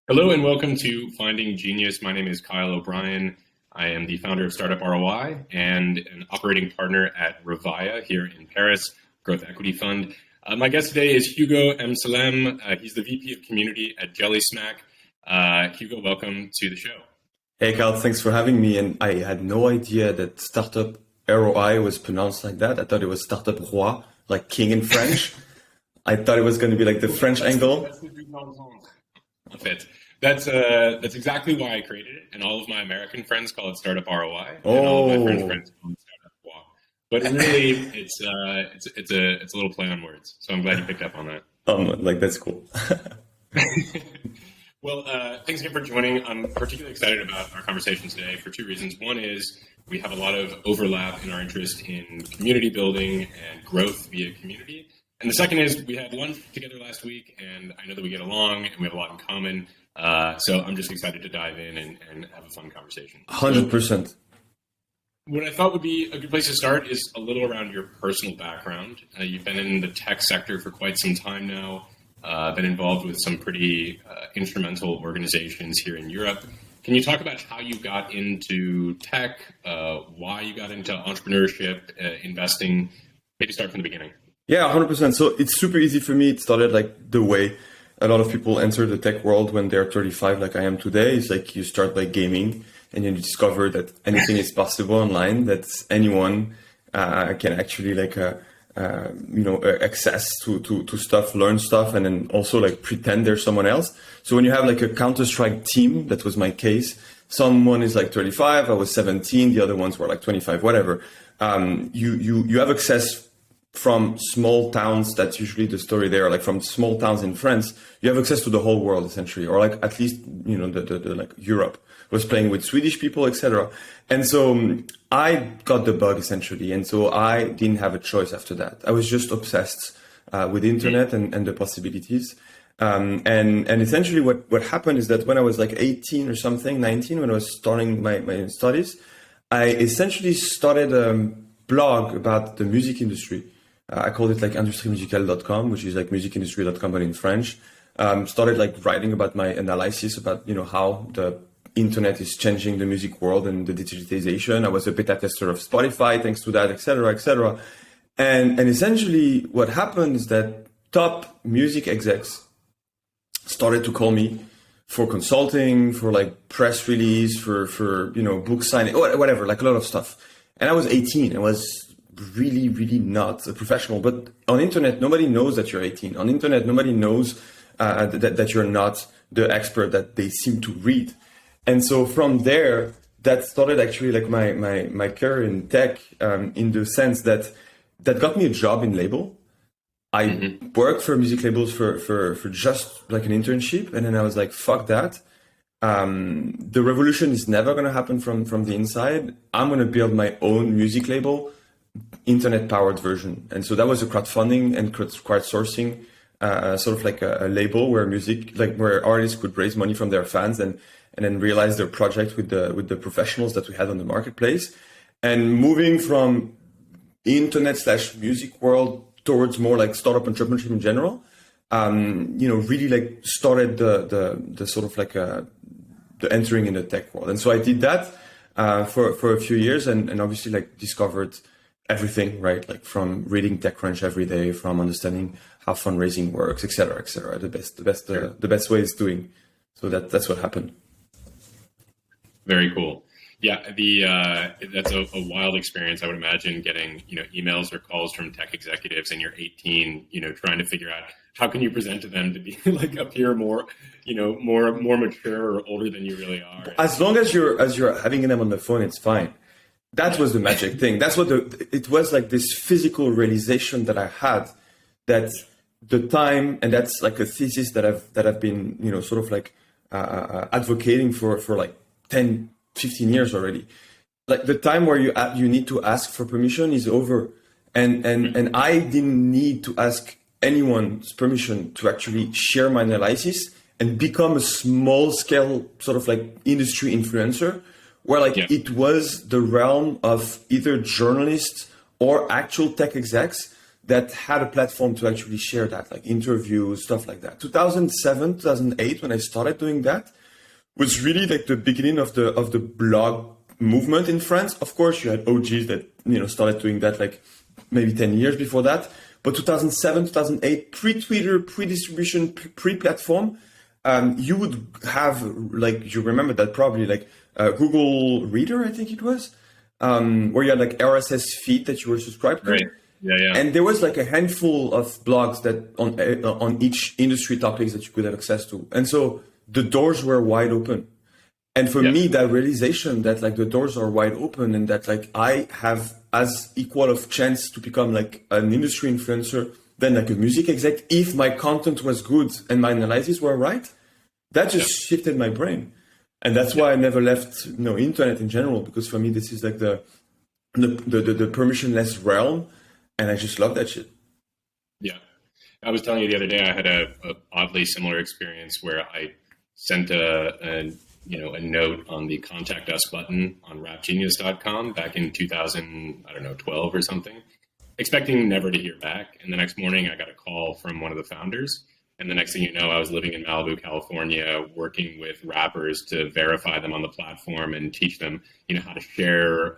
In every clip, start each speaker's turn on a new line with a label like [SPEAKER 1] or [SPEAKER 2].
[SPEAKER 1] Hello and welcome to Finding Genius. My name is Kyle O'Brien. I am the founder of Startup ROI and an operating partner at Revaya here in Paris, growth equity fund. My guest today is Hugo Amsellem. He's the VP of Community at Jellysmack. Hugo, welcome to the show.
[SPEAKER 2] Hey, Kyle, thanks for having me. And I had no idea that Startup ROI was pronounced like that. I thought it was Startup Roi, like king in French. I thought it was going to be like the French angle.
[SPEAKER 1] That's exactly why I created it, and all of my American friends call it Startup ROI, and all of my French friends call it Startup Walk. But really, it's a little play on words. So I'm glad you picked up on that.
[SPEAKER 2] Like that's cool.
[SPEAKER 1] Well, thanks again for joining. I'm particularly excited about our conversation today for two reasons. One is we have a lot of overlap in our interest in community building and growth via community. And the second is we had lunch together last week, and I know that we get along and we have a lot in common. So I'm just excited to dive in and have a fun conversation.
[SPEAKER 2] 100%.
[SPEAKER 1] What I thought would be a good place to start is a little around your personal background. You've been in the tech sector for quite some time now, been involved with some pretty instrumental organizations here in Europe. Can you talk about how you got into tech, why you got into entrepreneurship, investing? Maybe start from the beginning.
[SPEAKER 2] Yeah, 100%. So it's super easy for me. It started like the way a lot of people enter the tech world when they're 35, like I am today. It's like you start by gaming and you discover that anything is possible online, that anyone can actually access to stuff, learn stuff, and then also like pretend they're someone else. So when you have like a Counter-Strike team, that was my case. Someone is like 35, I was 17, the other ones were like 25, whatever. You have access from small towns. That's usually the story there. Like from small towns in France, you have access to the whole world essentially, or like at least the like Europe. I was playing with Swedish people, etc. And so I got the bug essentially, and so I didn't have a choice after that. I was just obsessed with the internet and the possibilities. And essentially what happened is that when I was like 18 or something, 19, when I was starting my studies, I essentially started a blog about the music industry. I called it like industriemusicale.com, which is like musicindustry.com but in French. Started like writing about my analysis about, how the internet is changing the music world and the digitization. I was a beta tester of Spotify thanks to that, etc., etc. And essentially what happened is that top music execs started to call me for consulting, for like press release, for book signing, whatever, like a lot of stuff. And I was 18. I was really, really not a professional. But on internet, nobody knows that you're 18. On internet, nobody knows that you're not the expert that they seem to read. And so from there, that started actually like my career in tech, in the sense that got me a job in label. I worked for music labels for just like an internship. And then I was like, fuck that. The revolution is never going to happen from the inside. I'm going to build my own music label, internet powered version. And so that was a crowdfunding and crowdsourcing, sort of like a label where where artists could raise money from their fans and then realize their project with the professionals that we had on the marketplace. And moving from internet/music world towards more like startup entrepreneurship in general, really like started the sort of like the entering in the tech world. And so I did that for a few years and obviously like discovered everything, right? Like from reading TechCrunch every day, from understanding how fundraising works, et cetera, et cetera. The best way is doing. So that's what happened.
[SPEAKER 1] Very cool. Yeah, that's a wild experience. I would imagine getting emails or calls from tech executives, and you're 18, trying to figure out how can you present to them to be like appear more mature or older than you really are.
[SPEAKER 2] As long as you're having them on the phone, it's fine. That was the magic thing. That's what it was, like this physical realization that I had, that the time, and that's like a thesis that I've been sort of like advocating for like 10, 15 years already. Like the time where you need to ask for permission is over, and I didn't need to ask anyone's permission to actually share my analysis and become a small scale sort of like industry influencer, where like it was the realm of either journalists or actual tech execs that had a platform to actually share that, like interviews, stuff like that. 2007, 2008, when I started doing that, was really like the beginning of the blog movement in France. Of course, you had OGs that, started doing that like maybe 10 years before that. But 2007, 2008, pre-Twitter, pre-distribution, pre-platform, you would have, like, you remember that probably, like Google Reader, I think it was, where you had like RSS feed that you were subscribed to.
[SPEAKER 1] Right. Yeah.
[SPEAKER 2] And there was like a handful of blogs that on each industry topics that you could have access to. And so the doors were wide open. And for me, that realization that like the doors are wide open and that like I have as equal of chance to become like an industry influencer than like a music exec, if my content was good and my analyses were right, that just shifted my brain. And that's why I never left internet in general, because for me, this is like the permissionless realm. And I just love that shit.
[SPEAKER 1] Yeah. I was telling you the other day, I had a oddly similar experience where I sent a note on the contact us button on rapgenius.com back in 2012 or something, expecting never to hear back. And the next morning I got a call from one of the founders. And the next thing you know, I was living in Malibu, California, working with rappers to verify them on the platform and teach them, how to share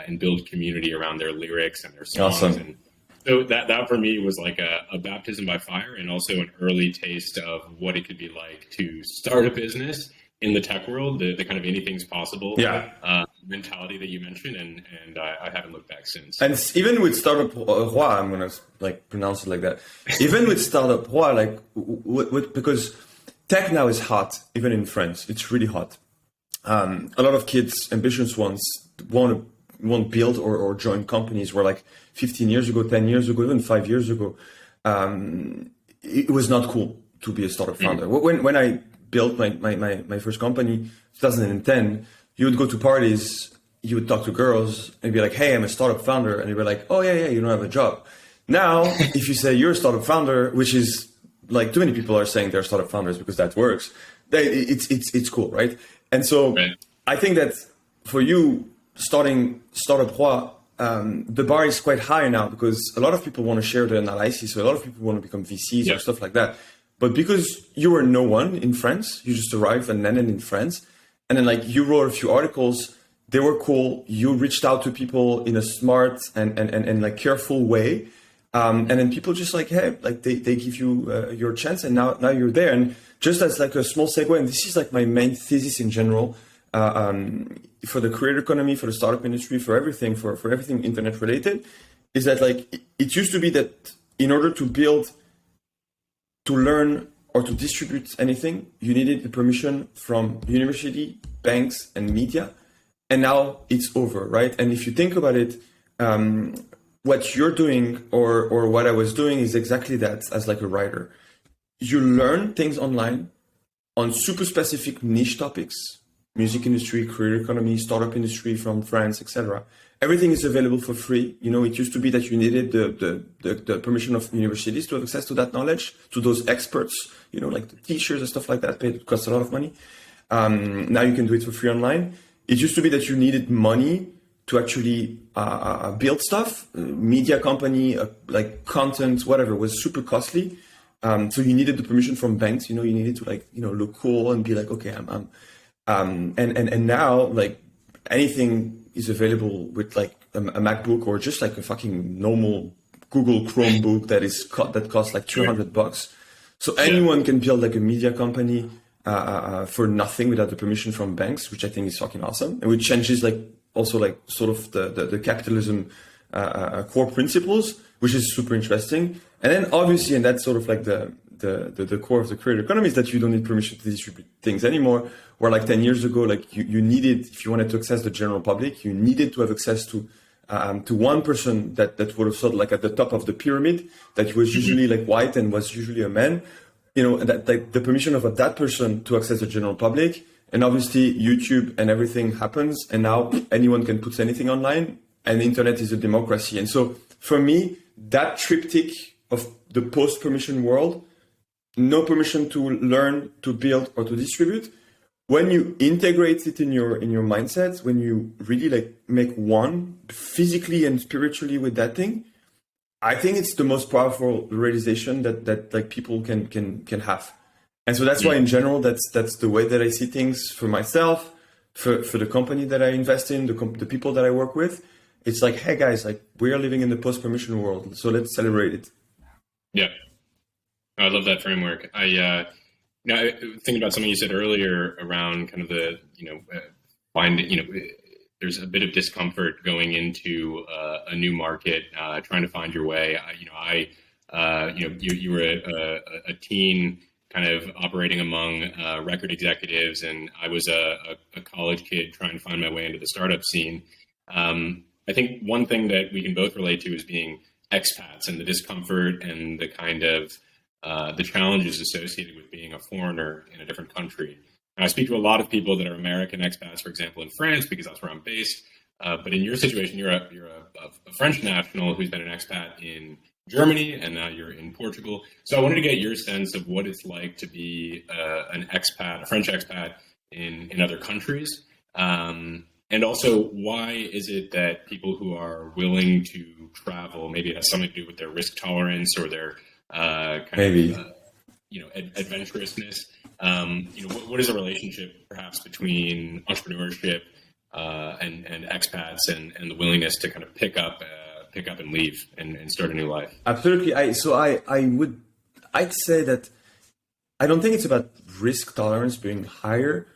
[SPEAKER 1] and build community around their lyrics and their songs.
[SPEAKER 2] Awesome.
[SPEAKER 1] And so that for me was like a baptism by fire, and also an early taste of what it could be like to start a business in the tech world, the kind of anything's possible mentality that you mentioned, and I haven't looked back since.
[SPEAKER 2] And even with Startup Roi, I'm going to like pronounce it like that. Even with Startup Roi, like because tech now is hot, even in France, it's really hot. A lot of kids, ambitious ones, want to build or join companies where like 15 years ago, 10 years ago, even 5 years ago, it was not cool to be a startup founder. When I built my first company, 2010, you would go to parties, you would talk to girls and be like, hey, I'm a startup founder. And you'd be like, oh yeah, you don't have a job. Now, if you say you're a startup founder, which is like too many people are saying they're startup founders because that works, it's cool, right? And so I think that for you starting Startup Roi, the bar is quite high now because a lot of people want to share their analysis. So a lot of people want to become VCs or stuff like that. But because you were no one in France, you just arrived and landed in France. And then like you wrote a few articles, they were cool. You reached out to people in a smart and like careful way. And then people just like, hey, like they give you your chance, and now you're there. And just as like a small segue, and this is like my main thesis in general, for the creator economy, for the startup industry, for everything, for everything internet related, is that like it used to be that in order to build, to learn, or to distribute anything, you needed the permission from university, banks, and media. And now it's over, right? And if you think about it, what you're doing or what I was doing is exactly that as like a writer. You learn things online on super specific niche topics, music industry, career economy, startup industry from France, etc. Everything is available for free. It used to be that you needed the permission of universities to have access to that knowledge, to those experts, like the teachers and stuff like that. It costs a lot of money. Now you can do it for free online. It used to be that you needed money to actually build stuff. Media company, like content, whatever, was super costly. So you needed the permission from banks. You needed to like, look cool and be like, okay, and now like anything is available with like a MacBook or just like a fucking normal Google Chromebook that costs like $200. So anyone can build like a media company for nothing without the permission from banks, which I think is fucking awesome, and which changes like also like sort of the capitalism core principles, which is super interesting. And then obviously, and that's sort of like the core of the creator economy, is that you don't need permission to distribute things anymore. Where like 10 years ago, like you needed, if you wanted to access the general public, you needed to have access to one person that would have sort of like at the top of the pyramid, that was usually like white and was usually a man, that like the permission of that person to access the general public. And obviously YouTube and everything happens, and now anyone can put anything online, and the internet is a democracy. And so for me, that triptych of the post-permission world, no permission to learn, to build, or to distribute, when you integrate it in your mindset, when you really like make one physically and spiritually with that thing, I think it's the most powerful realization that like people can have. And so that's why in general, that's the way that I see things for myself, for the company that I invest in, the people that I work with. It's like, hey guys, like we are living in the post-permission world, so let's celebrate it.
[SPEAKER 1] Yeah, I love that framework. Now thinking about something you said earlier around kind of the, there's a bit of discomfort going into a new market, trying to find your way. You were a teen kind of operating among record executives, and I was a college kid trying to find my way into the startup scene. I think one thing that we can both relate to is being expats and the discomfort and the kind of the challenges associated with being a foreigner in a different country. And I speak to a lot of people that are American expats, for example, in France, because that's where I'm based. But in your situation, you're a French national who's been an expat in Germany, and now you're in Portugal. So I wanted to get your sense of what it's like to be an expat, a French expat in other countries. And also, why is it that people who are willing to travel, maybe it has something to do with their risk tolerance or their adventurousness. What is the relationship perhaps between entrepreneurship and expats and the willingness to kind of pick up and leave and start a new life?
[SPEAKER 2] Absolutely. I'd say that I don't think it's about risk tolerance being higher,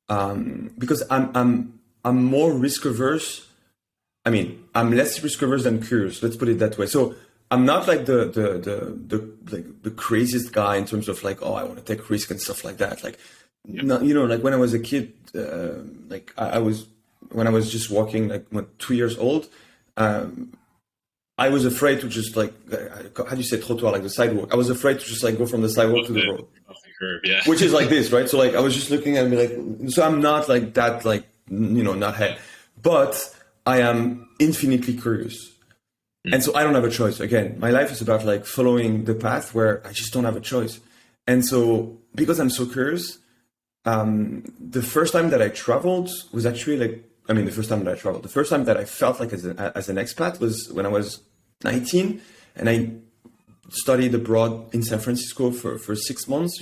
[SPEAKER 2] because I'm more risk averse. I mean, I'm less risk averse than curious. Let's put it that way. So I'm not like the craziest guy in terms of like, oh, I want to take risk and stuff like that. Like, like when I was a kid, when I was just walking, like 2 years old, I was afraid to just like, how do you say trottoir, like the sidewalk? I was afraid to just like go from the sidewalk to the road.
[SPEAKER 1] Off the curb, yeah.
[SPEAKER 2] Which is like this, right? So like I was just looking at me like, so I'm not like that, like, not head, but I am infinitely curious. And so I don't have a choice. Again, my life is about like following the path where I just don't have a choice. And so because I'm so curious, the first time that I traveled was actually the first time that I felt like as an expat was when I was 19, and I studied abroad in San Francisco for 6 months.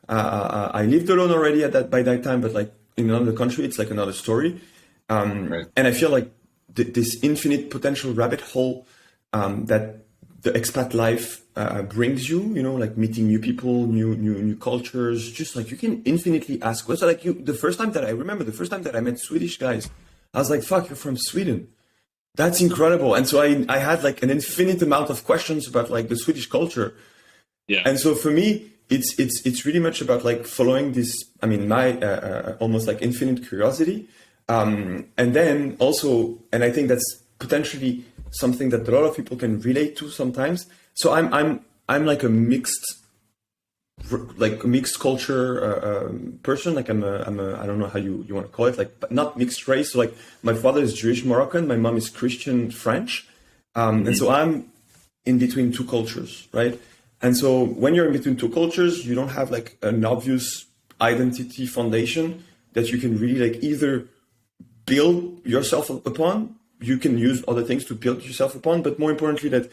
[SPEAKER 2] I lived alone already by that time, but like in another country, it's like another story.
[SPEAKER 1] Right.
[SPEAKER 2] And I feel like this infinite potential rabbit hole that the expat life brings you, like meeting new people, new cultures, just like you can infinitely ask questions. So like the first time that I met Swedish guys, I was like, fuck, you're from Sweden. That's incredible. And so I had like an infinite amount of questions about like the Swedish culture.
[SPEAKER 1] Yeah.
[SPEAKER 2] And so for me, it's really much about like following this, my almost like infinite curiosity. And then also, and I think that's potentially something that a lot of people can relate to sometimes. So I'm like a mixed culture person. Like I'm a I don't know how you want to call it, like, but not mixed race. So like my father is Jewish Moroccan, my mom is Christian French, and so I'm in between two cultures, right? And so when you're in between two cultures, you don't have like an obvious identity foundation that you can really like either build yourself upon. You can use other things to build yourself upon, but more importantly, that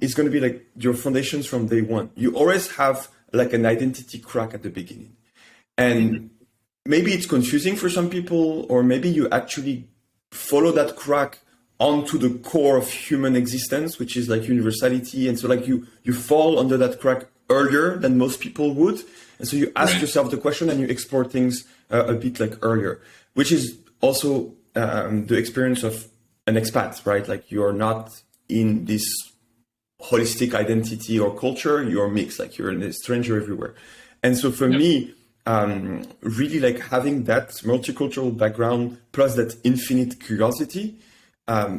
[SPEAKER 2] it's going to be like your foundations from day one. You always have like an identity crack at the beginning, and maybe it's confusing for some people, or maybe you actually follow that crack onto the core of human existence, which is like universality, and so like you fall under that crack earlier than most people would, and so you ask yourself the question and you explore things a bit like earlier, which is also the experience of an expat, right? Like you're not in this holistic identity or culture, you're mixed, like you're a stranger everywhere. And so for me, really like having that multicultural background plus that infinite curiosity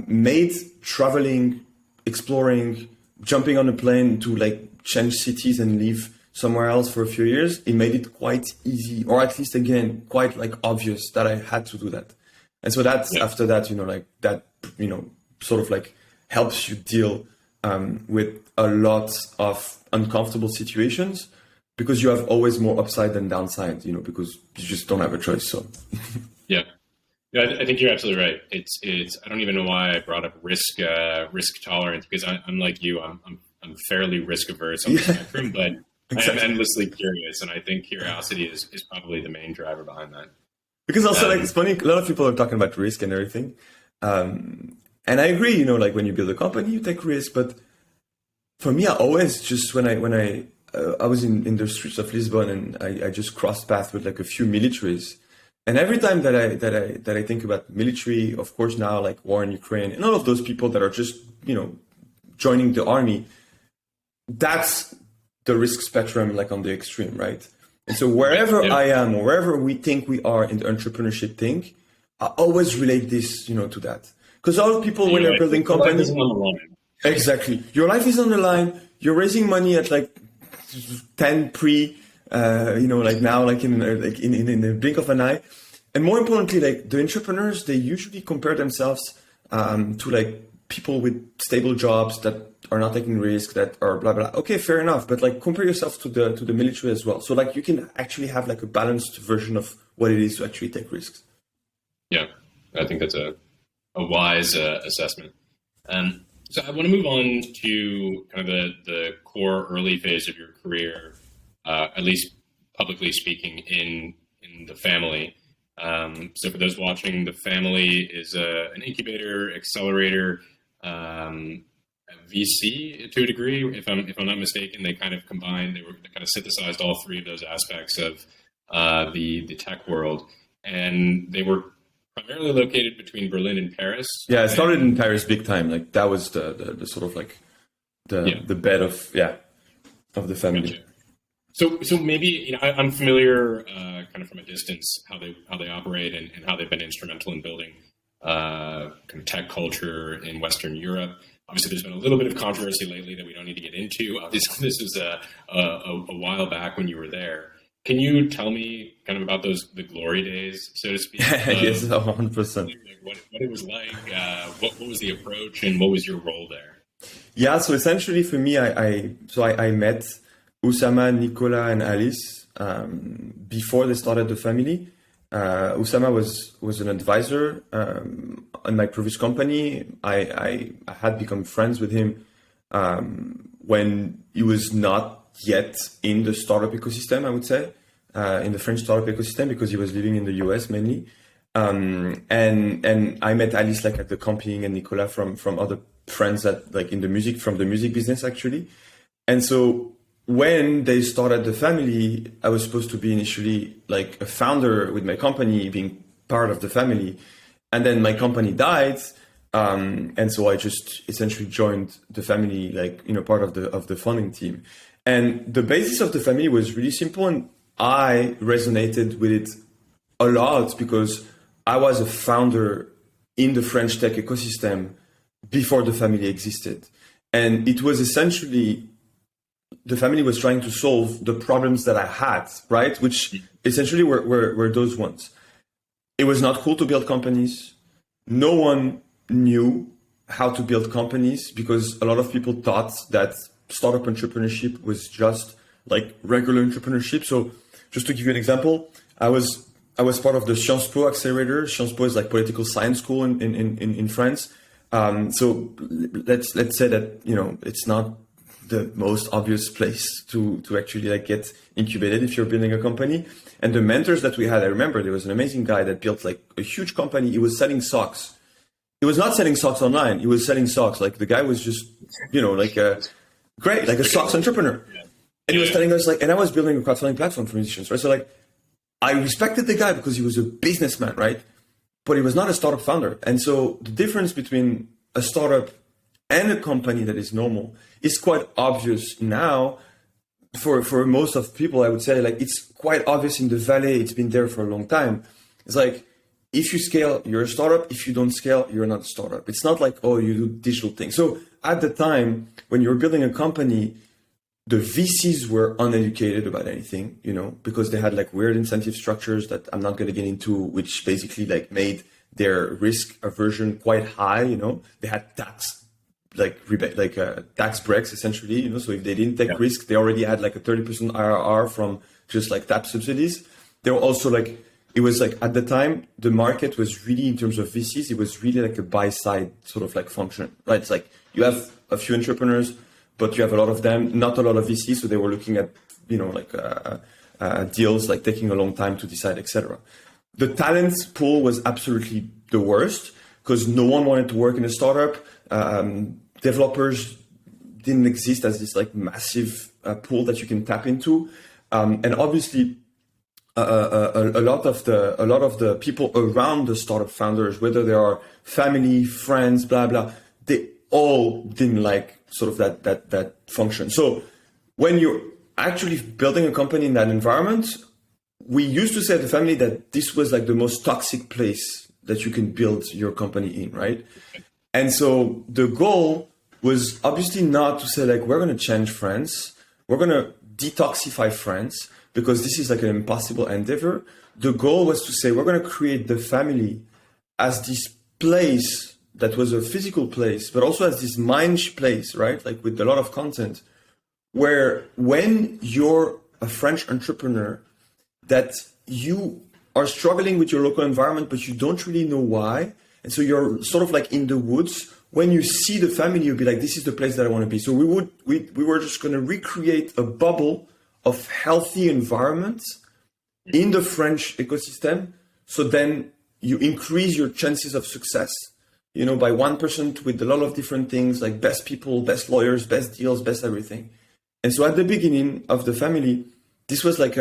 [SPEAKER 2] made traveling, exploring, jumping on a plane to like change cities and live somewhere else for a few years, it made it quite easy, or at least again, quite like obvious that I had to do that. And so that's after that, like that, sort of like helps you deal with a lot of uncomfortable situations, because you have always more upside than downside, because you just don't have a choice. So
[SPEAKER 1] yeah. Yeah, I think you're absolutely right. It's. I don't even know why I brought up risk tolerance because I'm like you. I'm fairly risk averse on the
[SPEAKER 2] Yeah,
[SPEAKER 1] spectrum, but I am
[SPEAKER 2] exactly.
[SPEAKER 1] endlessly curious, and I think curiosity is probably the main driver behind that.
[SPEAKER 2] Because also like
[SPEAKER 1] Um,
[SPEAKER 2] it's funny, a lot of people are talking about risk and everything. And I agree, like when you build a company, you take risk. But for me, I always just when I was in the streets of Lisbon and I just crossed paths with like a few militaries. And every time that I think about military, of course now like war in Ukraine and all of those people that are just, joining the army, that's the risk spectrum like on the extreme, right? And so wherever
[SPEAKER 1] yeah,
[SPEAKER 2] I am or wherever we think we are in the entrepreneurship thing, I always relate this, to that. Because all people when they're building
[SPEAKER 1] your life
[SPEAKER 2] company,
[SPEAKER 1] isn't on the line.
[SPEAKER 2] exactly. Your life is on the line. You're raising money at like 10 pre, like now, like in the blink of an eye. And more importantly, like the entrepreneurs, they usually compare themselves to like people with stable jobs that are not taking risks, that are blah blah. Okay, fair enough. But like compare yourself to the military as well. So like you can actually have like a balanced version of what it is to actually take risks.
[SPEAKER 1] Yeah, I think that's a wise assessment. So I want to move on to kind of the core early phase of your career, at least publicly speaking, in the family. So for those watching, the family is an incubator, accelerator, a VC to a degree. If I'm not mistaken, they kind of combined. They kind of synthesized all three of those aspects of the tech world, and they were primarily located between Berlin and Paris.
[SPEAKER 2] Yeah, it started
[SPEAKER 1] And
[SPEAKER 2] in Paris big time. Like that was the sort of like
[SPEAKER 1] yeah,
[SPEAKER 2] the bed of the family.
[SPEAKER 1] gotcha. So maybe I'm familiar, kind of from a distance, how they operate and how they've been instrumental in building kind of tech culture in Western Europe. Obviously, there's been a little bit of controversy lately that we don't need to get into. Obviously, this was a while back when you were there. Can you tell me kind of about the glory days, so to speak,
[SPEAKER 2] Yes,
[SPEAKER 1] of
[SPEAKER 2] 100%.
[SPEAKER 1] like, what it was like, what was the approach, and what was your role there?
[SPEAKER 2] Yeah, so essentially for me, I met Usama, Nicola, and Alice before they started the family. Usama was an advisor in my previous company. I had become friends with him when he was not yet in the startup ecosystem, I would say, in the French startup ecosystem, because he was living in the US mainly. And I met Alice like at the camping, and Nicola from other friends that like in the music, from the music business actually. And so when they started the family, I was supposed to be initially like a founder with my company, being part of the family. And then my company died. And so I just essentially joined the family, like, part of the funding team. And the basis of the family was really simple. And I resonated with it a lot because I was a founder in the French tech ecosystem before the family existed. And it was essentially the family was trying to solve the problems that I had, right? Which essentially were those ones. It was not cool to build companies. No one knew how to build companies because a lot of people thought that startup entrepreneurship was just like regular entrepreneurship. So just to give you an example, I was part of the Sciences Po accelerator. Sciences Po is like political science school in France. So let's say that, it's not the most obvious place to actually like get incubated if you're building a company. And the mentors that we had, I remember there was an amazing guy that built like a huge company. He was selling socks. He was not selling socks online. He was selling socks. Like the guy was just, like a great, like a socks entrepreneur. And he was telling us like, and I was building a crowdfunding platform for musicians, right? So like, I respected the guy because he was a businessman, right? But he was not a startup founder. And so the difference between a startup and a company that is normal is quite obvious now for most of people. I would say like it's quite obvious in the valley. It's been there for a long time. It's like, if you scale, you're a startup. If you don't scale, you're not a startup. It's not like, oh, you do digital things. So at the time when you were building a company, the VCs were uneducated about anything, because they had like weird incentive structures that I'm not going to get into, which basically like made their risk aversion quite high. They had tax tax breaks essentially. So if they didn't take risk, they already had like a 30% IRR from just like tax subsidies. They were also like it was like at the time, the market was really, in terms of VCs, it was really like a buy side sort of like function, right? It's like you have a few entrepreneurs, but you have a lot of them, not a lot of VCs. So they were looking at, deals like taking a long time to decide, etc. The talent pool was absolutely the worst because no one wanted to work in a startup. Developers didn't exist as this like massive pool that you can tap into, and obviously a lot of the people around the startup founders, whether they are family, friends, blah blah, they all didn't like sort of that function. So when you're actually building a company in that environment, we used to say at the family that this was like the most toxic place that you can build your company in, right? And so the goal was obviously not to say like, we're going to change France, we're going to detoxify France, because this is like an impossible endeavor. The goal was to say, we're going to create the family as this place that was a physical place, but also as this mind place, right? Like with a lot of content, where when you're a French entrepreneur, that you are struggling with your local environment, but you don't really know why. And so you're sort of like in the woods. When you see the family, you'll be like, this is the place that I want to be. So we were just going to recreate a bubble of healthy environments in the French ecosystem. So then you increase your chances of success, by 1% with a lot of different things like best people, best lawyers, best deals, best everything. And so at the beginning of the family, this was like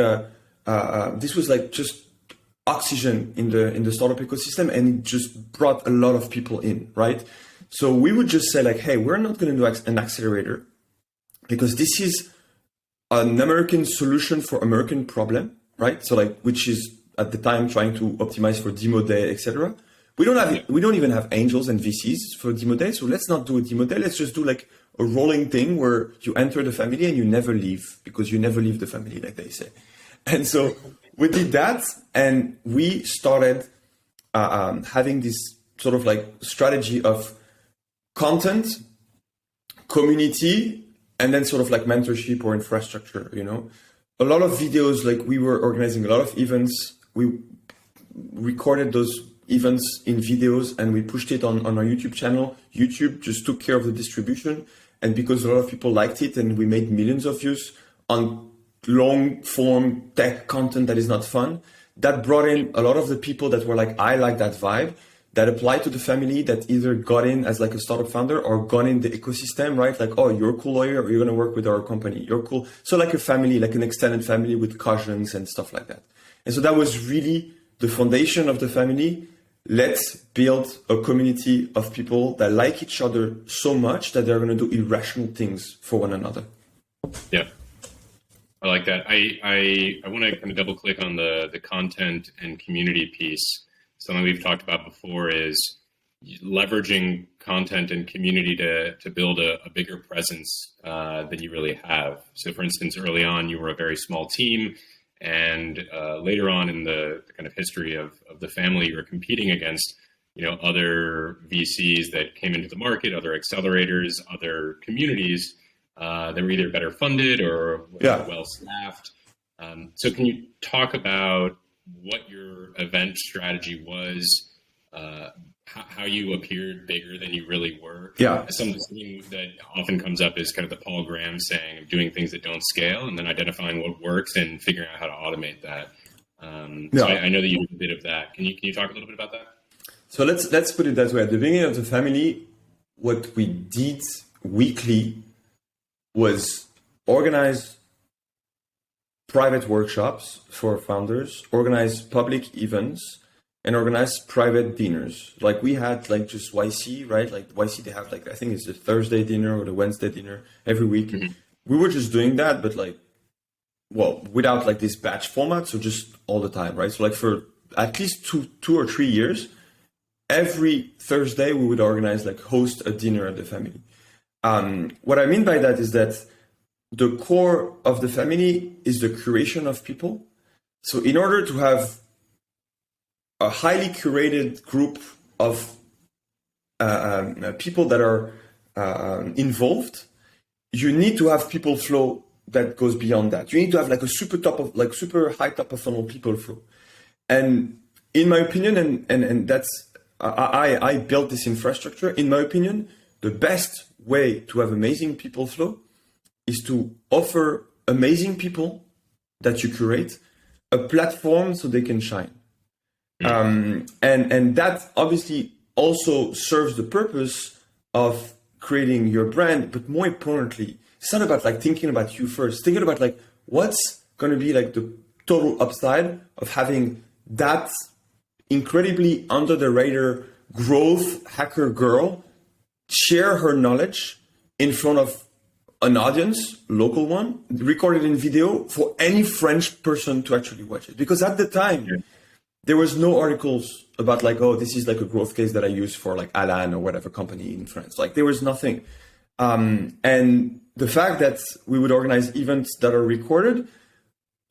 [SPEAKER 2] just oxygen in the startup ecosystem, and it just brought a lot of people in, right? So we would just say like, hey, we're not going to do an accelerator because this is an American solution for American problem, right? So like, which is at the time trying to optimize for demo day, etc. We don't even have angels and VCs for demo day. So let's not do a demo day. Let's just do like a rolling thing where you enter the family and you never leave, because you never leave the family, like they say. And so we did that, and we started having this sort of like strategy of content, community, and then sort of like mentorship or infrastructure, A lot of videos, like we were organizing a lot of events. We recorded those events in videos and we pushed it on our YouTube channel. YouTube just took care of the distribution. And because a lot of people liked it and we made millions of views on long form tech content that is not fun, that brought in a lot of the people that were like, I like that vibe, that applied to the family, that either got in as like a startup founder or got in the ecosystem, right? Like, oh, you're a cool lawyer, or you're going to work with our company. You're cool. So like a family, like an extended family with cousins and stuff like that. And so that was really the foundation of the family. Let's build a community of people that like each other so much that they're going to do irrational things for one another.
[SPEAKER 1] Yeah. I like that. I want to kind of double click on the content and community piece. Something we've talked about before is leveraging content and community to build a bigger presence than you really have. So for instance, early on, you were a very small team, and later on in the kind of history of the family, you were competing against, other VCs that came into the market, other accelerators, other communities that were either better funded or well staffed. So can you talk about what your event strategy was, how you appeared bigger than you really were?
[SPEAKER 2] Yeah.
[SPEAKER 1] Something that often comes up is kind of the Paul Graham saying of doing things that don't scale and then identifying what works and figuring out how to automate that. So I know that you did a bit of that. Can you talk a little bit about that?
[SPEAKER 2] So let's put it that way. At the beginning of the family, what we did weekly was organize private workshops for founders, organize public events, and organize private dinners. Like we had like just YC, right? Like YC, they have like, I think it's the Thursday dinner or the Wednesday dinner every week. Mm-hmm. We were just doing that, but like, without like this batch format. So just all the time, right? So like for at least two or 3 years, every Thursday we would organize, like host a dinner at the family. What I mean by that is that the core of the family is the curation of people. So in order to have a highly curated group of people that are involved, you need to have people flow that goes beyond that. You need to have like a super high top of funnel people flow. And in my opinion, and that's, I built this infrastructure. In my opinion, the best way to have amazing people flow is to offer amazing people that you curate a platform so they can shine. And that obviously also serves the purpose of creating your brand, but more importantly, it's not about like thinking about you first, thinking about like what's going to be like the total upside of having that incredibly under the radar growth hacker girl share her knowledge in front of an audience, local one, recorded in video for any French person to actually watch it. Because at the time, there was no articles about like, oh, this is like a growth case that I use for like Alan or whatever company in France. Like there was nothing. And the fact that we would organize events that are recorded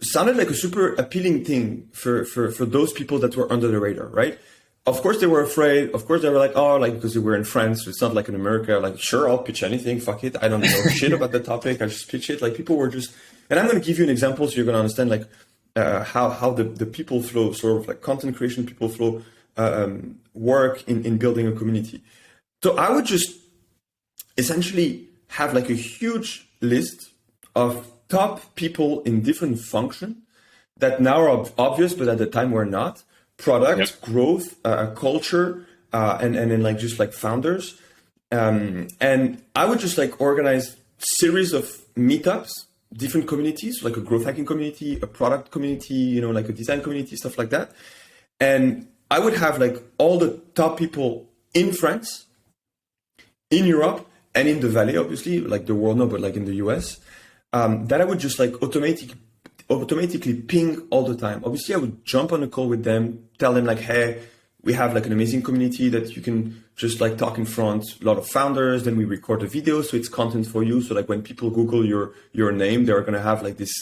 [SPEAKER 2] sounded like a super appealing thing for those people that were under the radar, right? Of course they were afraid. Of course they were like, oh, like because we were in France, it's not like in America. Like, sure, I'll pitch anything. Fuck it. I don't know shit about the topic. I just pitch it. Like people were just, and I'm going to give you an example so you're going to understand like how the people flow, sort of like content creation people flow, work in building a community. So I would just essentially have like a huge list of top people in different functions that now are obvious, but at the time were not. Product, growth, culture, and then like just like founders. And I would just like organize series of meetups, different communities, like a growth hacking community, a product community, you know, like a design community, stuff like that. And I would have like all the top people in France, in Europe, and in the Valley, obviously, like the world, no, but like in the US, that I would just like automatically ping all the time. Obviously, I would jump on a call with them, tell them like, hey, we have like an amazing community that you can just like talk in front, a lot of founders, then we record a video, so it's content for you. So like when people Google your name, they're going to have like this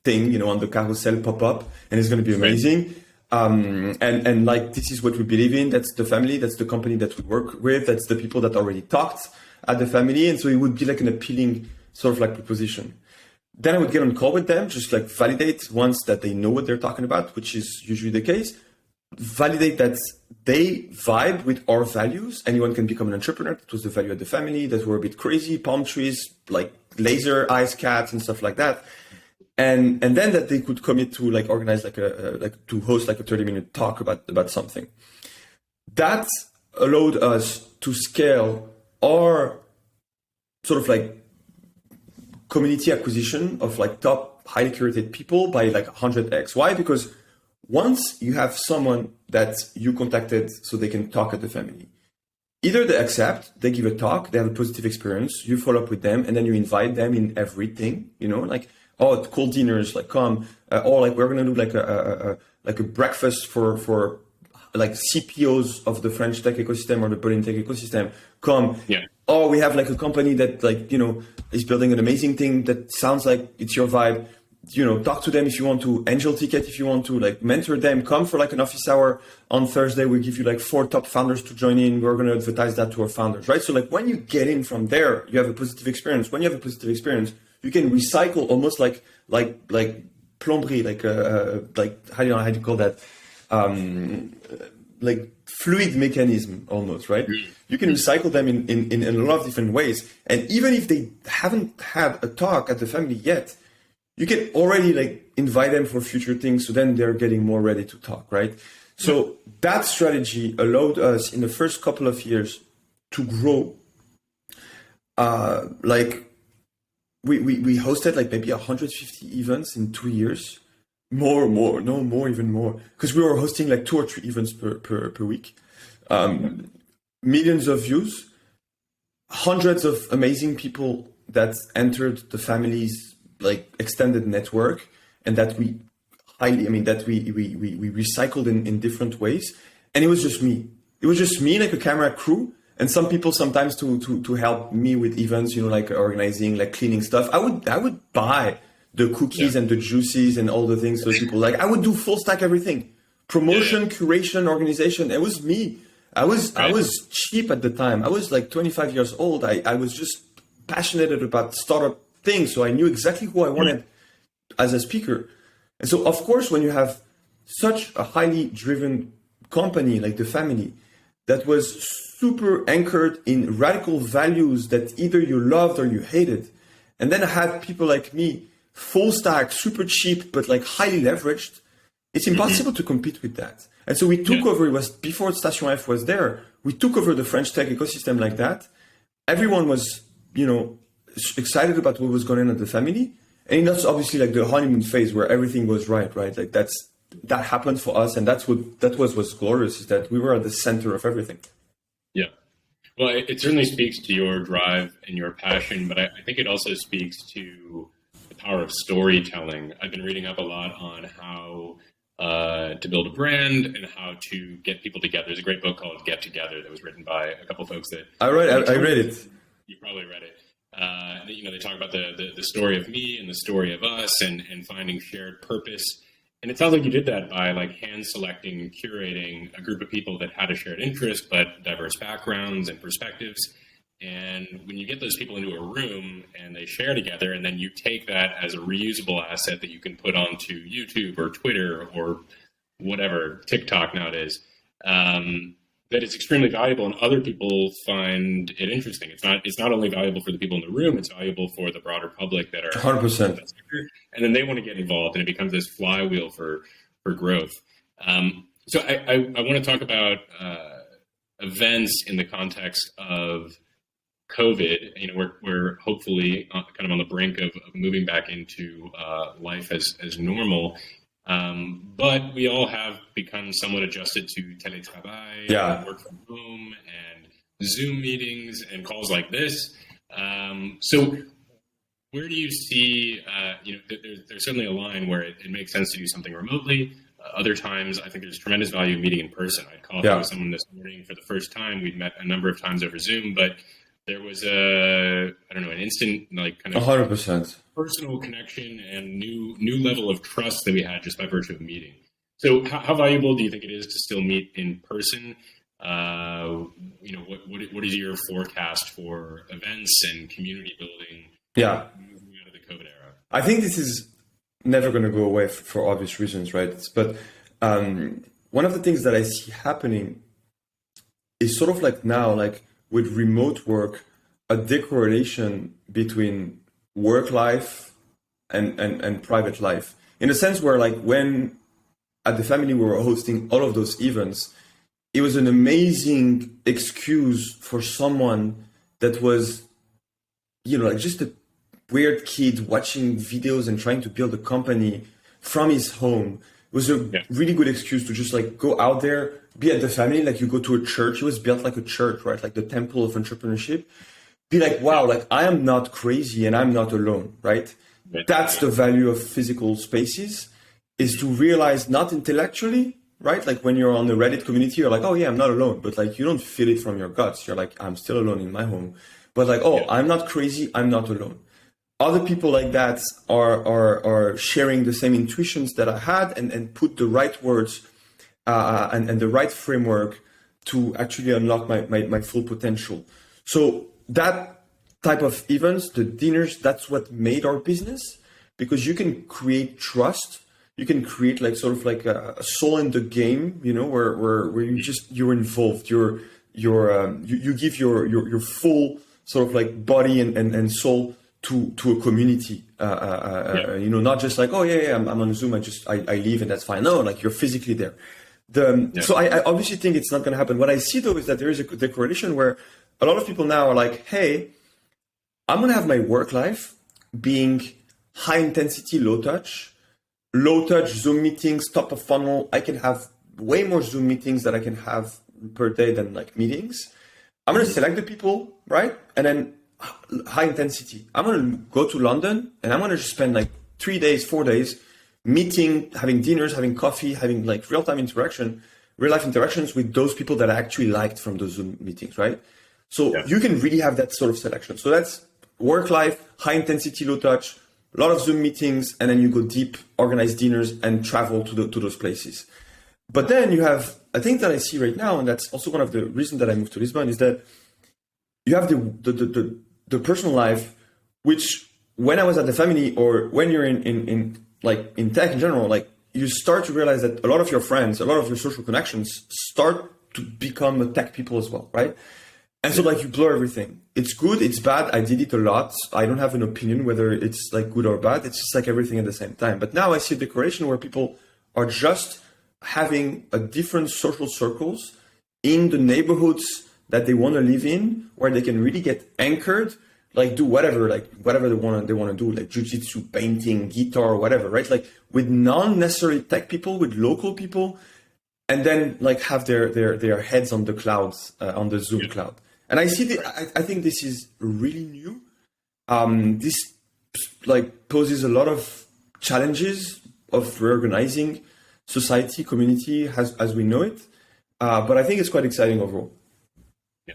[SPEAKER 2] thing, you know, on the carousel pop up, and it's going to be amazing. And like, this is what we believe in. That's the family. That's the company that we work with. That's the people that already talked at the family. And so it would be like an appealing sort of like proposition. Then I would get on call with them, just like validate once that they know what they're talking about, which is usually the case. Validate that they vibe with our values. Anyone can become an entrepreneur. That was the value of the family, that were a bit crazy, palm trees, like laser eyes cats and stuff like that. And then that they could commit to like organize like to host like a 30-minute talk about something. That allowed us to scale our sort of like community acquisition of like top highly curated people by like 100x. Why? Because once you have someone that you contacted so they can talk at the family, either they accept, they give a talk, they have a positive experience, you follow up with them, and then you invite them in everything, you know, like, oh, cool dinners, like come, or like we're gonna do like a breakfast for like CPOs of the French tech ecosystem or the Berlin tech ecosystem. Come, oh, we have like a company that like, you know, is building an amazing thing that sounds like it's your vibe. You know, talk to them if you want to, angel ticket if you want to, like mentor them, come for like an office hour on Thursday. We give you like 4 top founders to join in. We're going to advertise that to our founders, right? So like when you get in from there, you have a positive experience. When you have a positive experience, you can recycle almost like plomberie, like how do you call that? Like fluid mechanism almost, right? You can recycle them in a lot of different ways. And even if they haven't had a talk at the family yet, you can already like invite them for future things. So then they're getting more ready to talk, right? So that strategy allowed us in the first couple of years to grow. Like we hosted like maybe 150 events in 2 years. Even more. Because we were hosting like 2 or 3 events per week. Millions of views, hundreds of amazing people that entered the family's like extended network, and that we recycled in different ways. And it was just me. It was just me, like a camera crew, and some people sometimes to help me with events, you know, like organizing, like cleaning stuff. I would buy the cookies and the juices and all the things so people like. I would do full stack everything. Promotion, curation, organization. It was me. I was cheap at the time. I was like 25 years old. I was just passionate about startup things. So I knew exactly who I wanted as a speaker. And so of course, when you have such a highly driven company like the family that was super anchored in radical values that either you loved or you hated. And then I had people like me, full stack, super cheap, but like highly leveraged. It's impossible to compete with that. And so we took over, it was before Station F was there, we took over the French tech ecosystem like that. Everyone was, excited about what was going on at the family. And that's obviously like the honeymoon phase where everything was right? Like that happened for us. And that was glorious, is that we were at the center of everything.
[SPEAKER 1] Yeah. Well, it certainly speaks to your drive and your passion, but I think it also speaks to the power of storytelling. I've been reading up a lot on how to build a brand and how to get people together. There's a great book called Get Together that was written by a couple folks that
[SPEAKER 2] I read it.
[SPEAKER 1] You probably read it. They talk about the story of me and the story of us and finding shared purpose. And it sounds like you did that by like hand selecting and curating a group of people that had a shared interest, but diverse backgrounds and perspectives. And when you get those people into a room and they share together, and then you take that as a reusable asset that you can put onto YouTube or Twitter or whatever, TikTok nowadays, that it's extremely valuable and other people find it interesting. It's not only valuable for the people in the room, it's valuable for the broader public that are
[SPEAKER 2] 100%.
[SPEAKER 1] And then they want to get involved, and it becomes this flywheel for growth. So I want to talk about events in the context of COVID. We're hopefully kind of on the brink of moving back into life as normal. But we all have become somewhat adjusted to teletravail, work from home, and Zoom meetings and calls like this. So where do you see, there's certainly a line where it makes sense to do something remotely. Other times, I think there's tremendous value in meeting in person. I'd call with someone this morning for the first time. We'd met a number of times over Zoom, but there was an instant, like kind of
[SPEAKER 2] 100%
[SPEAKER 1] personal connection and new level of trust that we had just by virtue of meeting. So how valuable do you think it is to still meet in person? What is your forecast for events and community building? Moving out of the COVID era?
[SPEAKER 2] I think this is never going to go away for obvious reasons, right? But one of the things that I see happening is sort of like now, like with remote work, a decorrelation between work life and private life, in a sense where like when at the family we were hosting all of those events, it was an amazing excuse for someone that was, like just a weird kid watching videos and trying to build a company from his home. It was a really good excuse to just like go out there, be at the family, like you go to a church. It was built like a church, right? Like the temple of entrepreneurship. Be like, wow, like I am not crazy and I'm not alone, right? That's the value of physical spaces, is to realize not intellectually, right? Like when you're on the Reddit community, you're like, oh yeah, I'm not alone. But like, you don't feel it from your guts. You're like, I'm still alone in my home. But like, I'm not crazy. I'm not alone. Other people like that are sharing the same intuitions that I had and put the right words and the right framework to actually unlock my full potential. So that type of events, the dinners, that's what made our business, because you can create trust. You can create like sort of like a soul in the game, where you're involved. You give your full sort of like body and soul to a community, not just like, I'm on Zoom, I leave and that's fine. No, like you're physically there. So I obviously think it's not going to happen. What I see though is that there is the correlation where a lot of people now are like, hey, I'm going to have my work life being high intensity, low touch Zoom meetings, top of funnel. I can have way more Zoom meetings that I can have per day than like meetings. I'm going to select the people, right? And then high intensity. I'm going to go to London and I'm going to just spend like 3 days, 4 days meeting, having dinners, having coffee, having like real life interactions with those people that I actually liked from those Zoom meetings, right? So you can really have that sort of selection. So that's work life, high intensity, low touch, a lot of Zoom meetings, and then you go deep, organize dinners and travel to those places. But then you have, I think that I see right now, and that's also one of the reasons that I moved to Lisbon, is that you have the personal life, which when I was at the family or when you're in tech in general, like you start to realize that a lot of your friends, a lot of your social connections start to become tech people as well, right? And so like you blur everything. It's good, it's bad. I did it a lot. I don't have an opinion whether it's like good or bad. It's just like everything at the same time. But now I see a decoration where people are just having a different social circles in the neighborhoods that they want to live in, where they can really get anchored, like do whatever they want to do, like jujitsu, painting, guitar, whatever, right? Like with non-necessary tech people, with local people, and then like have their heads on the clouds, on the Zoom cloud. And I see I think this is really new. This like poses a lot of challenges of reorganizing society, community as we know it. But I think it's quite exciting overall.
[SPEAKER 1] Yeah.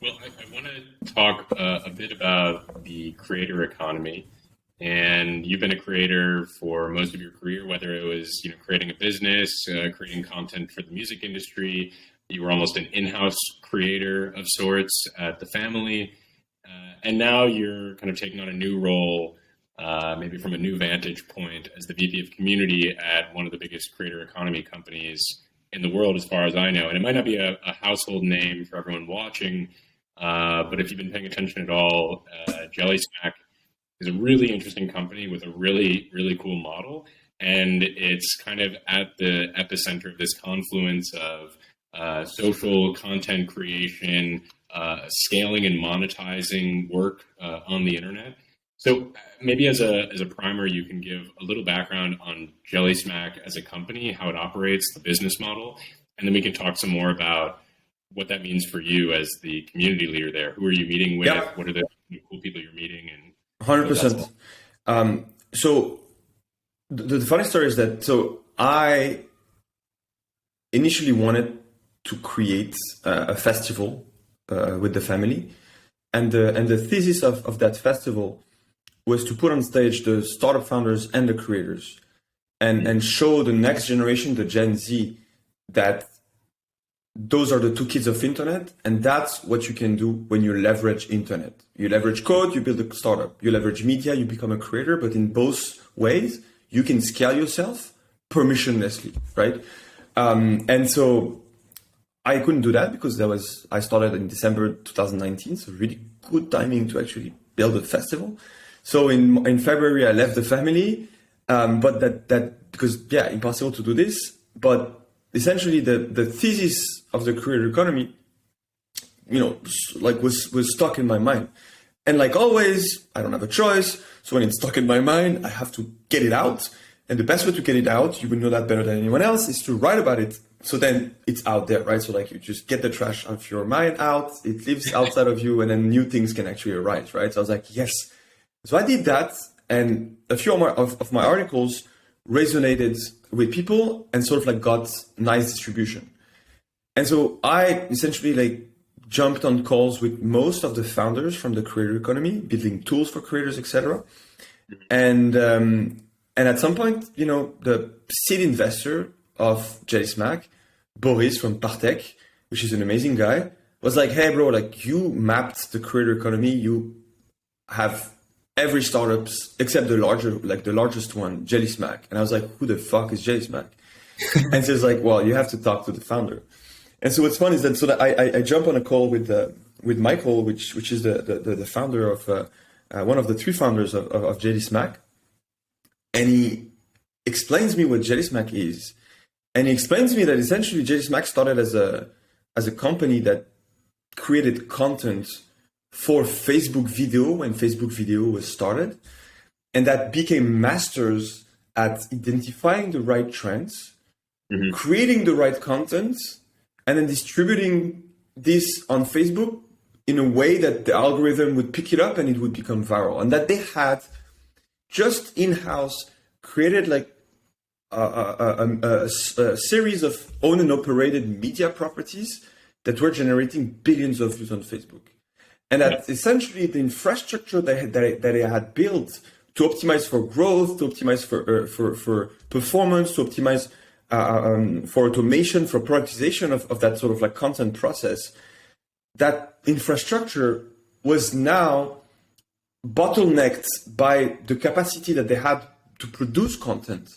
[SPEAKER 1] Well, I want to talk a bit about the creator economy. And you've been a creator for most of your career, whether it was creating a business, creating content for the music industry. You were almost an in-house creator of sorts at the family. And now you're kind of taking on a new role, maybe from a new vantage point as the VP of community at one of the biggest creator economy companies in the world, as far as I know. And it might not be a household name for everyone watching, but if you've been paying attention at all, Jellysmack is a really interesting company with a really, really cool model. And it's kind of at the epicenter of this confluence of social content creation, scaling and monetizing work on the internet. So maybe as a primer, you can give a little background on Jellysmack as a company, how it operates, the business model, and then we can talk some more about what that means for you as the community leader there. Who are you meeting with? Yeah. What are the cool people you're meeting? And
[SPEAKER 2] 100%. So the funny story is that I initially wanted to create a festival with the family, and the thesis of that festival was to put on stage the startup founders and the creators, and show the next generation, the Gen Z, that those are the two kids of internet, and that's what you can do when you leverage internet. You leverage code, you build a startup. You leverage media, you become a creator. But in both ways, you can scale yourself permissionlessly, right? And so I couldn't do that because I started in December 2019, so really good timing to actually build a festival. So in February, I left the family, but that because impossible to do this. But essentially, the thesis of the creator economy, was stuck in my mind. And like always, I don't have a choice. So when it's stuck in my mind, I have to get it out. And the best way to get it out, you would know that better than anyone else, is to write about it. So then it's out there, right? So like you just get the trash of your mind out, it lives outside of you, and then new things can actually arise, right? So I was like, yes. So I did that, and a few of my articles resonated with people and sort of like got nice distribution. And so I essentially like jumped on calls with most of the founders from the creator economy, building tools for creators, etc. And at some point, the seed investor of Jellysmack, Boris from Partech, which is an amazing guy, was like, hey bro, like you mapped the creator economy, you have every startups except the largest one, Jellysmack. And I was like, who the fuck is Jellysmack? And so it's like, well, you have to talk to the founder. And so what's fun is that I jump on a call with Michael, which is the founder of one of the three founders of Jellysmack, and he explains me what Jellysmack is, and he explains me that essentially Jellysmack started as a company that created content for Facebook video when Facebook video was started, and that became masters at identifying the right trends, creating the right content, and then distributing this on Facebook in a way that the algorithm would pick it up and it would become viral. And that they had just in-house created like a series of owned and operated media properties that were generating billions of views on Facebook. And that essentially the infrastructure that they had built to optimize for growth, to optimize for performance, to optimize for automation, for productization of that sort of like content process, that infrastructure was now bottlenecked by the capacity that they had to produce content.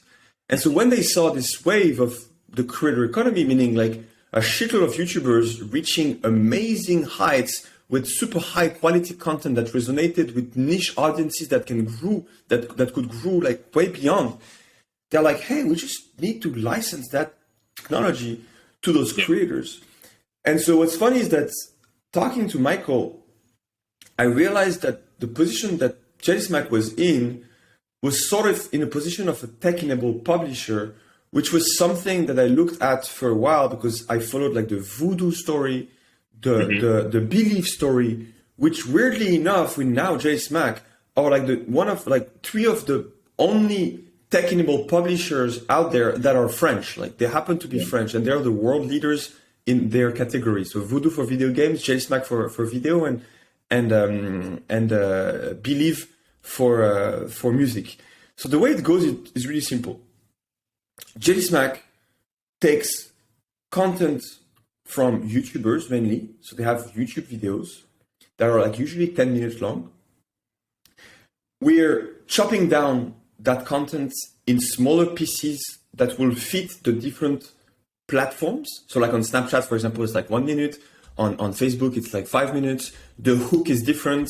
[SPEAKER 2] And so when they saw this wave of the creator economy, meaning like a shitload of YouTubers reaching amazing heights with super high quality content that resonated with niche audiences that can grow, that could grow like way beyond, they're like, hey, we just need to license that technology to those creators. And so what's funny is that talking to Michael, I realized that the position that Jellysmack was in was sort of in a position of a tech-enabled publisher, which was something that I looked at for a while because I followed like the voodoo story, the belief story, which weirdly enough, we now Jellysmack are like one of like three of the only tech-enabled publishers out there that are French. Like they happen to be French, and they're the world leaders in their category. So voodoo for video games, Jellysmack for video, and Believe for music. So the way it goes is really simple. Jellysmack takes content from YouTubers mainly. So they have YouTube videos that are like usually 10 minutes long. We're chopping down that content in smaller pieces that will fit the different platforms. So like on Snapchat, for example, it's like 1 minute. On Facebook, it's like 5 minutes. The hook is different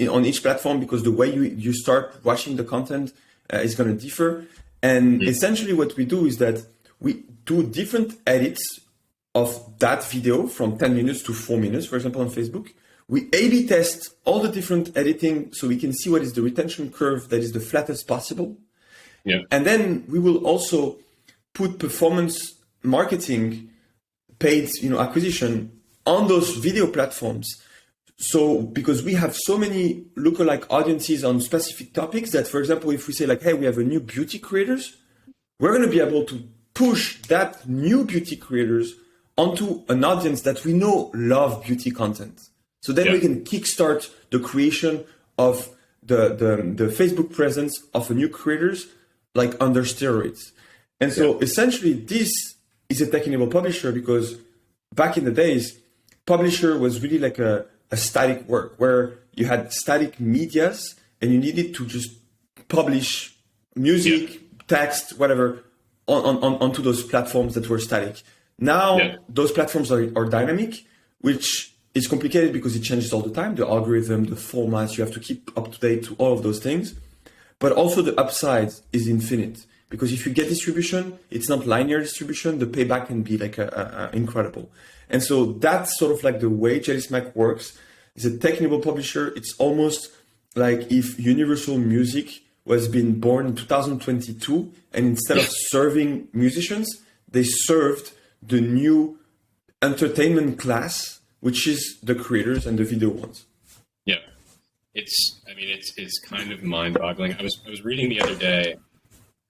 [SPEAKER 2] on each platform because the way you start watching the content is going to differ. And essentially what we do is that we do different edits of that video from 10 minutes to 4 minutes, for example, on Facebook. We A/B test all the different editing so we can see what is the retention curve that is the flattest possible. Yeah. And then we will also put performance marketing, paid acquisition on those video platforms. So because we have so many lookalike audiences on specific topics that, for example, if we say like, hey, we have a new beauty creators, we're going to be able to push that new beauty creators onto an audience that we know love beauty content. So then we can kickstart the creation of the Facebook presence of a new creators like under steroids. And so essentially this is a tech-enabled publisher because back in the days, publisher was really like a static work where you had static medias and you needed to just publish music, text, whatever onto those platforms that were static. Now those platforms are dynamic, which is complicated because it changes all the time. The algorithm, the formats, you have to keep up to date to all of those things. But also the upside is infinite because if you get distribution, it's not linear distribution. The payback can be like incredible. And so that's sort of like the way Jellysmack works. It's a tech-enabled publisher. It's almost like if Universal Music was being born in 2022 and instead of serving musicians, they served the new entertainment class, which is the creators and the video ones.
[SPEAKER 1] Yeah. It's kind of mind-boggling. I was reading the other day,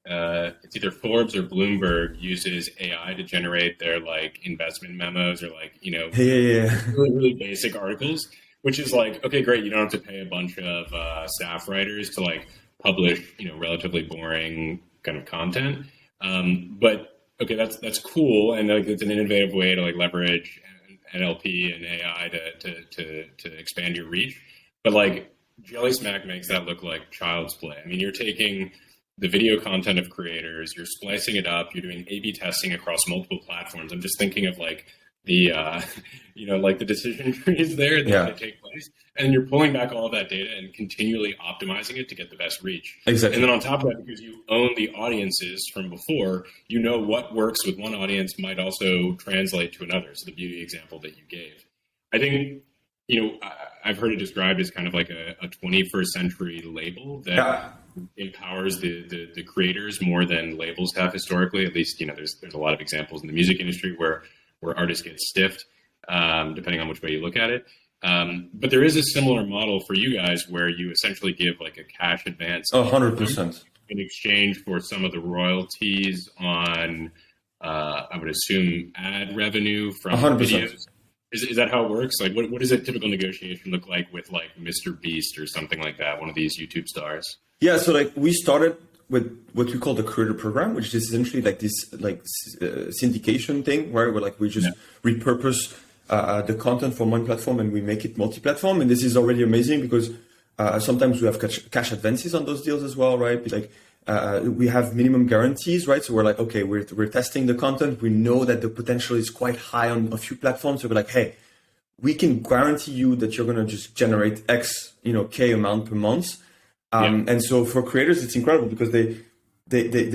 [SPEAKER 1] it's either Forbes or Bloomberg uses AI to generate their like investment memos or like, really, really basic articles, which is like, okay, great. You don't have to pay a bunch of staff writers to like publish, relatively boring kind of content. But okay, that's cool. And like, it's an innovative way to like leverage NLP and AI to expand your reach. But like Jellysmack makes that look like child's play. I mean, you're taking the video content of creators, you're splicing it up, you're doing A/B testing across multiple platforms. I'm just thinking of like the, like the decision trees there that take place, and you're pulling back all of that data and continually optimizing it to get the best reach.
[SPEAKER 2] Exactly.
[SPEAKER 1] And then on top of that, because you own the audiences from before, what works with one audience might also translate to another. So the beauty example that you gave, I think, I've heard it described as kind of like a 21st century label that empowers the creators more than labels have historically. At least, there's a lot of examples in the music industry where artists get stiffed, depending on which way you look at it. But there is a similar model for you guys where you essentially give like a cash advance
[SPEAKER 2] 100%
[SPEAKER 1] in exchange for some of the royalties on, I would assume, ad revenue from 100%. Videos. Is that how it works? Like, what does a typical negotiation look like with like Mr. Beast or something like that, one of these YouTube stars?
[SPEAKER 2] Yeah, so like we started with what we call the creator program, which is essentially like this syndication thing where we just repurpose the content from one platform and we make it multi-platform. And this is already amazing because sometimes we have cash advances on those deals as well, right? Like we have minimum guarantees, right? So we're like, okay, we're testing the content. We know that the potential is quite high on a few platforms. So we're like, hey, we can guarantee you that you're going to just generate X, K amount per month. And so for creators, it's incredible because they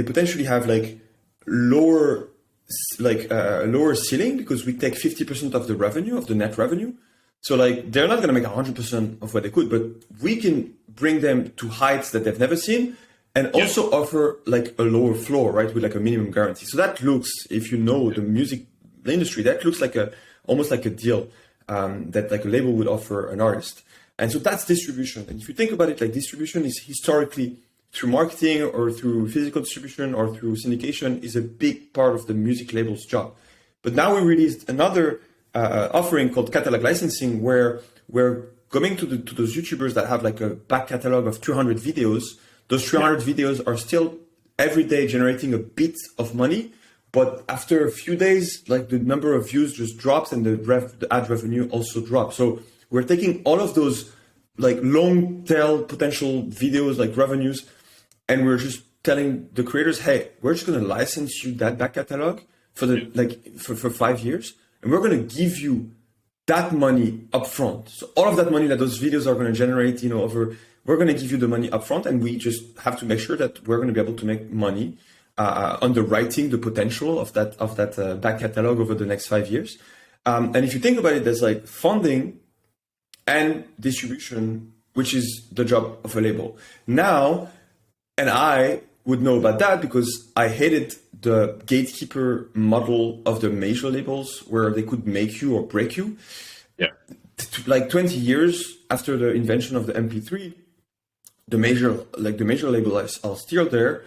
[SPEAKER 2] potentially have like lower ceiling because we take 50% of the revenue, of the net revenue. So like they're not going to make 100% of what they could, but we can bring them to heights that they've never seen and also offer like a lower floor, right? With like a minimum guarantee. So that looks, if you know the music industry, that looks like almost like a deal that like a label would offer an artist. And so that's distribution. And if you think about it, like distribution is historically through marketing or through physical distribution or through syndication is a big part of the music label's job. But now we released another offering called catalog licensing, where we're going to those YouTubers that have like a back catalog of 200 videos. Those 300 videos are still every day generating a bit of money, but after a few days, like the number of views just drops and the ad revenue also drops. So we're taking all of those like long tail potential videos, like revenues, and we're just telling the creators, hey, we're just going to license you that back catalog for for 5 years. And we're going to give you that money upfront. So all of that money that those videos are going to generate, we're going to give you the money upfront, and we just have to make sure that we're going to be able to make money underwriting the potential of that back catalog over the next 5 years. And if you think about it, there's like funding and distribution, which is the job of a label. Now, and I would know about that because I hated the gatekeeper model of the major labels where they could make you or break you.
[SPEAKER 1] Yeah.
[SPEAKER 2] Like 20 years after the invention of the MP3, the major labels are still there.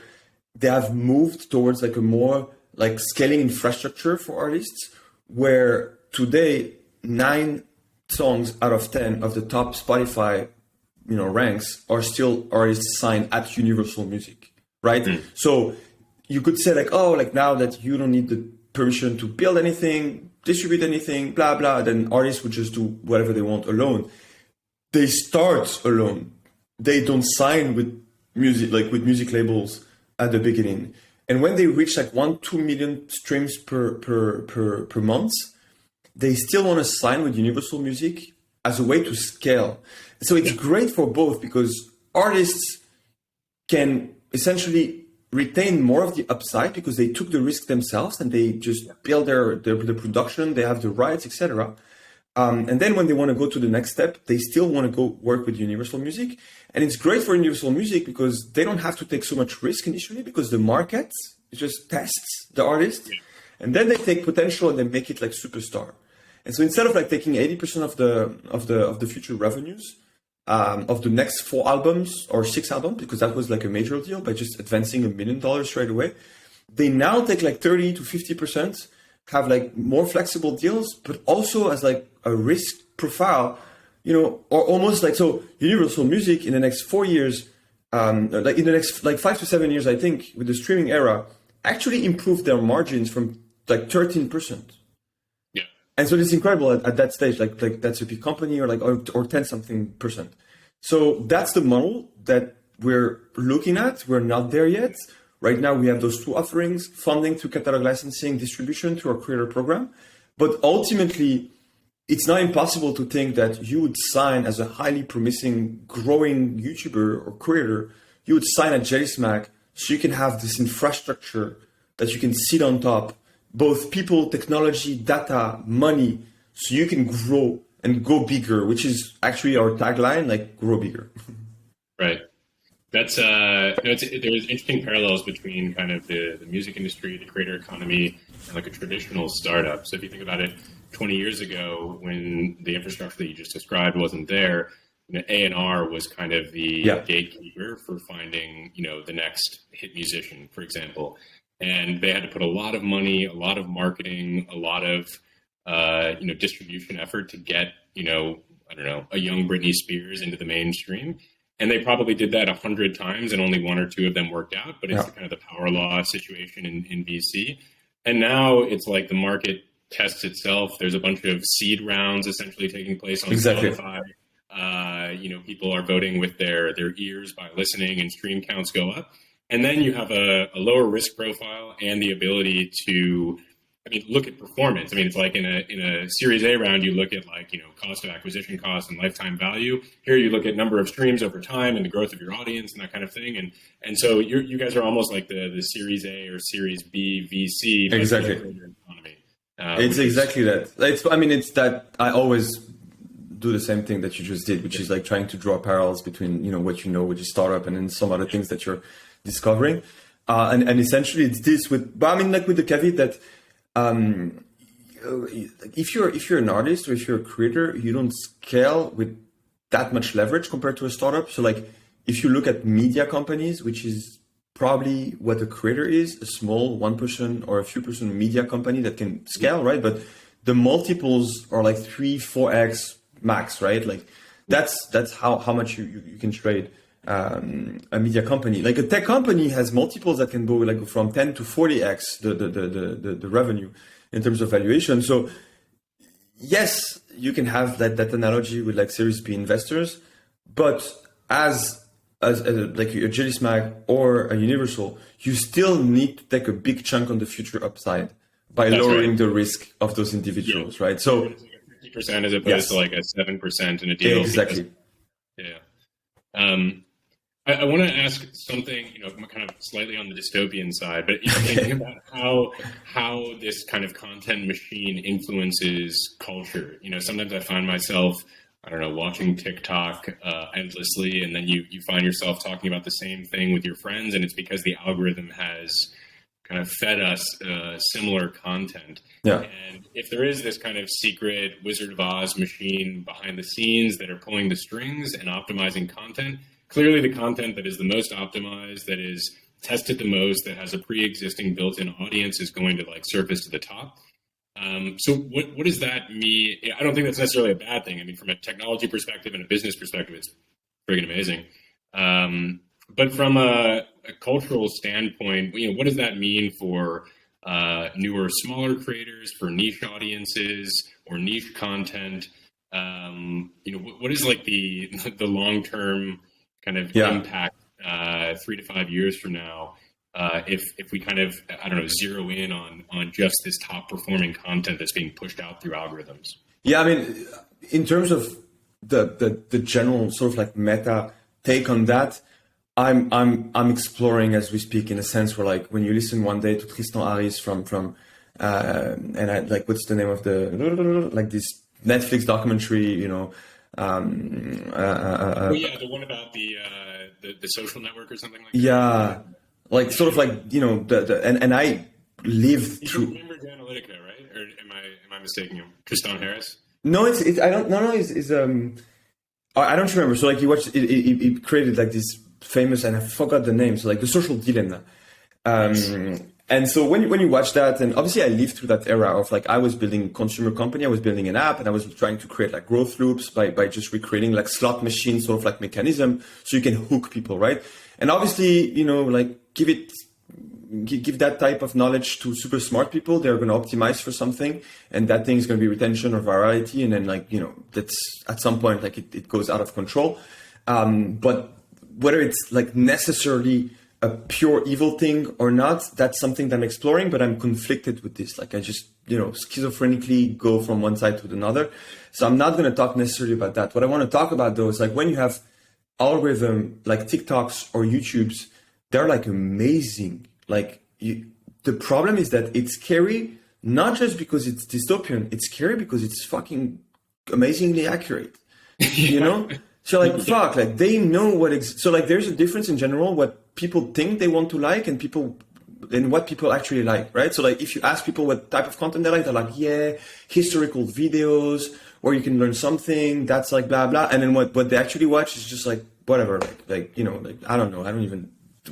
[SPEAKER 2] They have moved towards like a more like scaling infrastructure for artists, where today 9 songs out of 10 of the top Spotify ranks are still artists signed at Universal Music, right? So you could say like, oh, like now that you don't need the permission to build anything, distribute anything, blah, blah, then artists would just do whatever they want alone. They start alone. They don't sign with music labels at the beginning. And when they reach like 1-2 million streams per month, they still want to sign with Universal Music as a way to scale. So it's great for both because artists can essentially retain more of the upside because they took the risk themselves and they just build the production, they have the rights, etc. And then when they want to go to the next step, they still want to go work with Universal Music. And it's great for Universal Music because they don't have to take so much risk initially because the market just tests the artist. And then they take potential and they make it like superstar. And so instead of like taking 80% of the future revenues of the next 4 albums or 6 albums, because that was like a major deal by just advancing $1 million straight away, they now take like 30 to 50%, have like more flexible deals, but also as like a risk profile, or almost like, so Universal Music in the next 4 years, like in the next like 5 to 7 years, I think with the streaming era, actually improved their margins from like 13%. And so it's incredible at that stage, like that's a big company or 10 something percent. So that's the model that we're looking at. We're not there yet. Right now we have those 2 offerings, funding through catalog licensing, distribution through our creator program. But ultimately, it's not impossible to think that you would sign as a highly promising, growing YouTuber or creator, you would sign at Jellysmack so you can have this infrastructure that you can sit on top, both people, technology, data, money, so you can grow and go bigger, which is actually our tagline, like grow bigger.
[SPEAKER 1] Right. That's there's interesting parallels between kind of the music industry, the creator economy, and like a traditional startup. So if you think about it, 20 years ago, when the infrastructure that you just described wasn't there, A&R was kind of the gatekeeper for finding, the next hit musician, for example. And they had to put a lot of money, a lot of marketing, a lot of, distribution effort to get, a young Britney Spears into the mainstream. And they probably did that 100 times and only 1 or 2 of them worked out. But it's kind of the power law situation in VC. And now it's like the market tests itself. There's a bunch of seed rounds essentially taking place on Spotify. People are voting with their ears by listening and stream counts go up. And then you have a lower risk profile and the ability to, look at performance. It's like in a Series A round, you look at cost of acquisition cost and lifetime value. Here you look at number of streams over time and the growth of your audience and that kind of thing. And so you guys are almost like the Series A or Series B VC.
[SPEAKER 2] Exactly.
[SPEAKER 1] Economy.
[SPEAKER 2] It's exactly that. It's that I always do the same thing that you just did, which is like trying to draw parallels between, what which is startup, and then some other things that you're discovering. And essentially it's this with the caveat that, if you're an artist or if you're a creator, you don't scale with that much leverage compared to a startup. So like if you look at media companies, which is probably what a creator is, a small 1% or a few person media company that can scale, right? But the multiples are like 3-4x max, right? Like that's how much you can trade a media company. Like a tech company has multiples that can go like from 10 to 40x the revenue in terms of valuation. So yes, you can have that analogy with like Series B investors, but as like a Jellysmack or a Universal, you still need to take a big chunk on the future upside by lowering the risk of those individuals, right? So
[SPEAKER 1] 50% as opposed to like a 7% in a deal.
[SPEAKER 2] Exactly.
[SPEAKER 1] I want to ask something, kind of slightly on the dystopian side, but thinking about how this kind of content machine influences culture. Sometimes I find myself, watching TikTok endlessly, and then you find yourself talking about the same thing with your friends, and it's because the algorithm has kind of fed us similar content.
[SPEAKER 2] Yeah.
[SPEAKER 1] And if there is this kind of secret Wizard of Oz machine behind the scenes that are pulling the strings and optimizing content, clearly the content that is the most optimized, that is tested the most, that has a pre-existing built-in audience is going to surface to the top. So what does that mean? I don't think that's necessarily a bad thing. From a technology perspective and a business perspective, it's friggin' amazing. But from a cultural standpoint, what does that mean for newer, smaller creators, for niche audiences or niche content? What is the long-term kind of impact 3 to 5 years from now? If we kind of, zero in on just this top performing content that's being pushed out through algorithms.
[SPEAKER 2] Yeah, in terms of the general sort of like meta take on that, I'm exploring as we speak, in a sense where when you listen one day to Tristan Harris from and I what's the name of this Netflix documentary,
[SPEAKER 1] the one about the social network or something like that.
[SPEAKER 2] Yeah. And I lived through
[SPEAKER 1] Cambridge Analytica, right? Or am I mistaking him? Tristan Harris?
[SPEAKER 2] No, it's I don't know. I don't remember. So he watched it. He created this famous, and I forgot the name. So the social dilemma. And so when you watch that, and obviously I lived through that era of I was building a consumer company, I was building an app, and I was trying to create growth loops by just recreating slot machine sort of mechanism so you can hook people, right? And obviously, give that type of knowledge to super smart people. They're going to optimize for something, and that thing is going to be retention or virality. And then that's at some point, it goes out of control. But whether it's necessarily a pure evil thing or not, that's something that I'm exploring, but I'm conflicted with this. I just, schizophrenically go from one side to another. So I'm not going to talk necessarily about that. What I want to talk about though is when you have algorithm TikToks or YouTubes, they're amazing. The problem is that it's scary, not just because it's dystopian, it's scary because it's fucking amazingly accurate, So fuck, they know what, so there's a difference in general, what people think they want to and what people actually like, right? So if you ask people what type of content they like, they're yeah, historical videos, or you can learn something, that's blah, blah. And then what they actually watch is just whatever, I don't know. I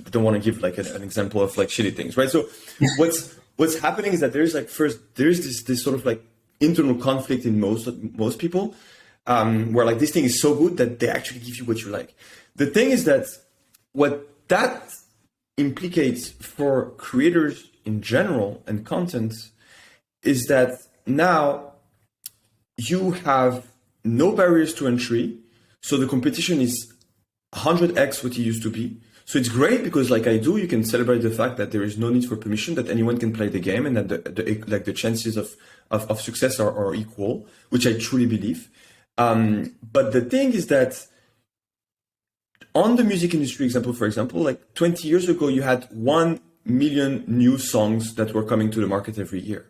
[SPEAKER 2] don't want to give an example of shitty things, right? So what's happening is that there's this sort of internal conflict in most people, where this thing is so good that they actually give you what you like. The thing is that what that implicates for creators in general and content is that now you have no barriers to entry. So the competition is 100x what it used to be. So it's great because like I do, you can celebrate the fact that there is no need for permission, that anyone can play the game, and that the chances of success are equal, which I truly believe. But the thing is that on the music industry example, for example, like 20 years ago, you had 1 million new songs that were coming to the market every year.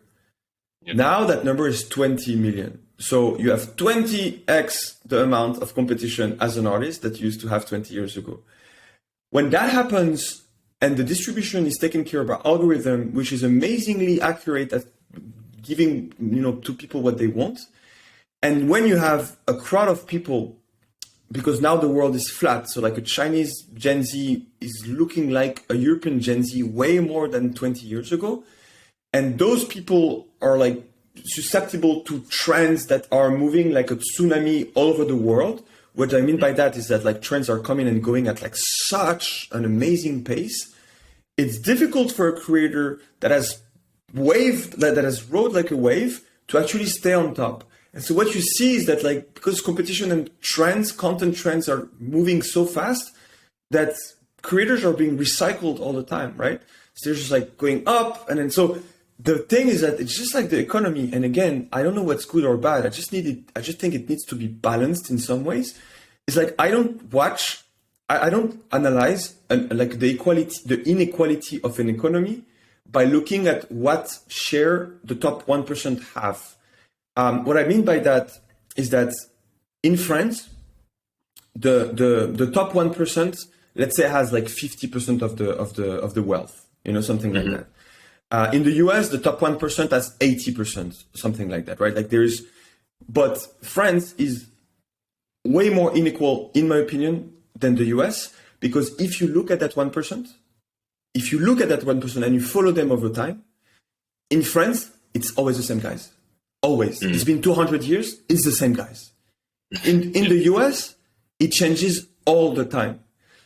[SPEAKER 2] Yep. Now that number is 20 million. So you have 20x the amount of competition as an artist that you used to have 20 years ago. When that happens and the distribution is taken care of by algorithm, which is amazingly accurate at giving, to people what they want. And when you have a crowd of people, because now the world is flat, so like a Chinese Gen Z is looking like a European Gen Z way more than 20 years ago. And those people are like susceptible to trends that are moving like a tsunami all over the world. What I mean by that is that like trends are coming and going at like such an amazing pace. It's difficult for a creator that has rode like a wave to actually stay on top. And so what you see is that like, because competition and content trends are moving so fast that creators are being recycled all the time, right? So they're just like going up. And then so the thing is that it's just like the economy. And again, I don't know what's good or bad. I just think it needs to be balanced in some ways. It's like, I don't analyze like the inequality of an economy by looking at what share the top 1% have. What I mean by that is that in France, the top 1%, let's say, has like 50% of the wealth, something like that. In the US, the top 1% has 80%, something like that, right? Like but France is way more unequal, in my opinion, than the US, because if you look at that 1%, and you follow them over time, in France, it's always the same guys. Always. It's been 200 years, it's the same guys. In the US, it changes all the time.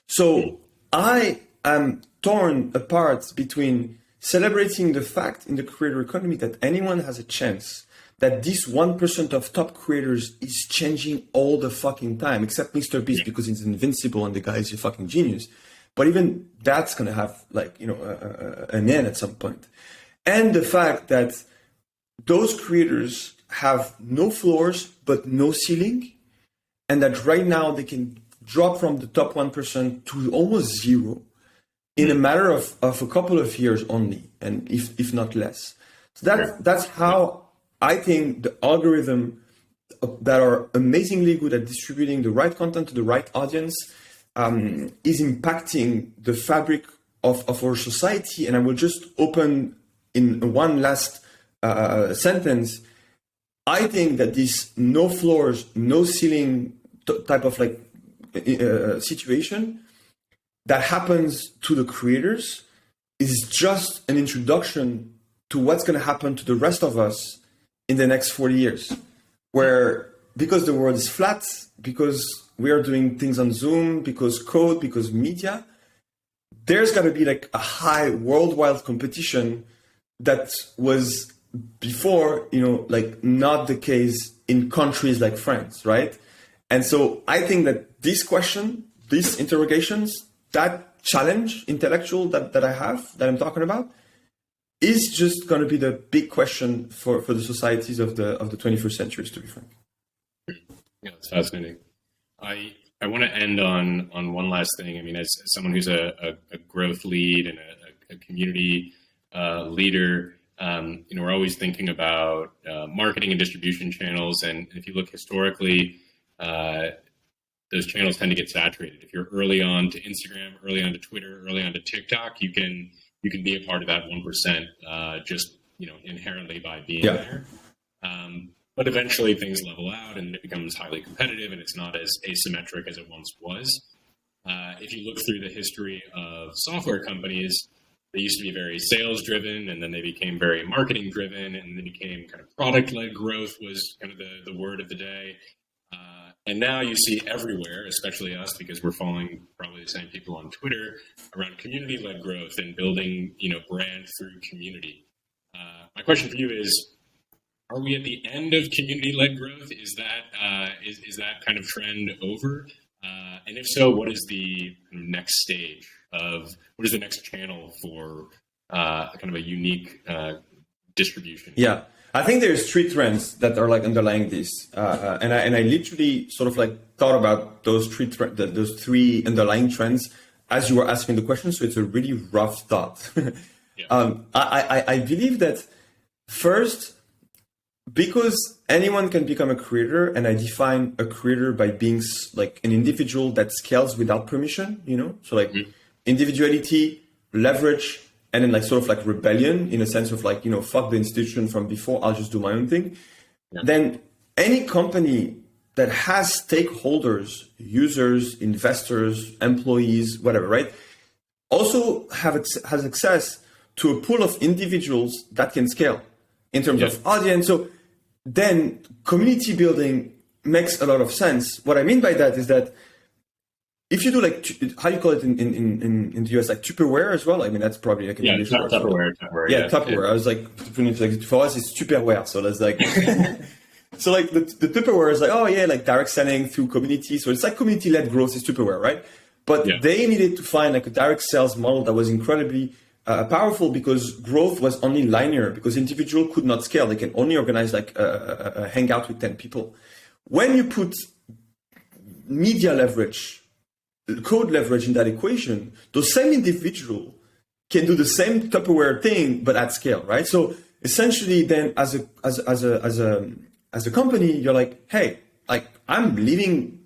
[SPEAKER 2] So I am torn apart between celebrating the fact in the creator economy that anyone has a chance, that this 1% of top creators is changing all the fucking time, except Mr. Beast because he's invincible and the guy is a fucking genius. But even that's going to have like, an end at some point. And the fact that those creators have no floors, but no ceiling, and that right now they can drop from the top 1% to almost zero in a matter of a couple of years only, and if not less. So that's how I think the algorithm that are amazingly good at distributing the right content to the right audience is impacting the fabric of our society. And I will just open in one last sentence. I think that this no floors, no ceiling type of like situation that happens to the creators is just an introduction to what's going to happen to the rest of us in the next 40 years, where because the world is flat, because we are doing things on Zoom, because code, because media, there's got to be like a high worldwide competition that was before, like not the case in countries like France, right? And so I think that this question, these interrogations, that challenge intellectual that I have, that I'm talking about, is just going to be the big question for the societies of the 21st century, to be frank.
[SPEAKER 1] Yeah, it's fascinating. I want to end on one last thing. I mean, as someone who's a growth lead and a community leader, we're always thinking about marketing and distribution channels. And if you look historically, those channels tend to get saturated. If you're early on to Instagram, early on to Twitter, early on to TikTok, you can be a part of that 1% just inherently by being there. But eventually things level out and it becomes highly competitive and it's not as asymmetric as it once was. If you look through the history of software companies, they used to be very sales driven and then they became very marketing driven and then became kind of product led growth was kind of the word of the day. And now you see everywhere, especially us, because we're following probably the same people on Twitter, around community-led growth and building, brand through community. My question for you is, are we at the end of community-led growth? Is that kind of trend over? And if so, what is the next stage of what is the next channel for kind of a unique distribution?
[SPEAKER 2] Yeah, I think there's three trends that are like underlying this, and I literally sort of like thought about those three underlying trends as you were asking the question. So it's a really rough thought.
[SPEAKER 1] Yeah.
[SPEAKER 2] I believe that first, because anyone can become a creator, and I define a creator by being like an individual that scales without permission, so like individuality, leverage, and then like sort of like rebellion in a sense of like, fuck the institution from before, I'll just do my own thing. Yeah. Then any company that has stakeholders, users, investors, employees, whatever, right, also has access to a pool of individuals that can scale in terms of audience. So then community building makes a lot of sense. What I mean by that is that if you do like, how you call it in the US, like Tupperware as well. I mean, that's probably like an English word.
[SPEAKER 1] Tupperware.
[SPEAKER 2] Yeah, Tupperware. Yeah. I was like, for us, it's Tupperware. So that's like, so like the Tupperware is like, oh yeah, like direct selling through community. So it's like community-led growth is Tupperware, right? But they needed to find like a direct sales model that was incredibly powerful, because growth was only linear, because individual could not scale. They can only organize like a hangout with 10 people. When you put media leverage, code leverage in that equation, those same individual can do the same Tupperware thing, but at scale, right? So essentially then as a company, you're like, hey, like I'm leaving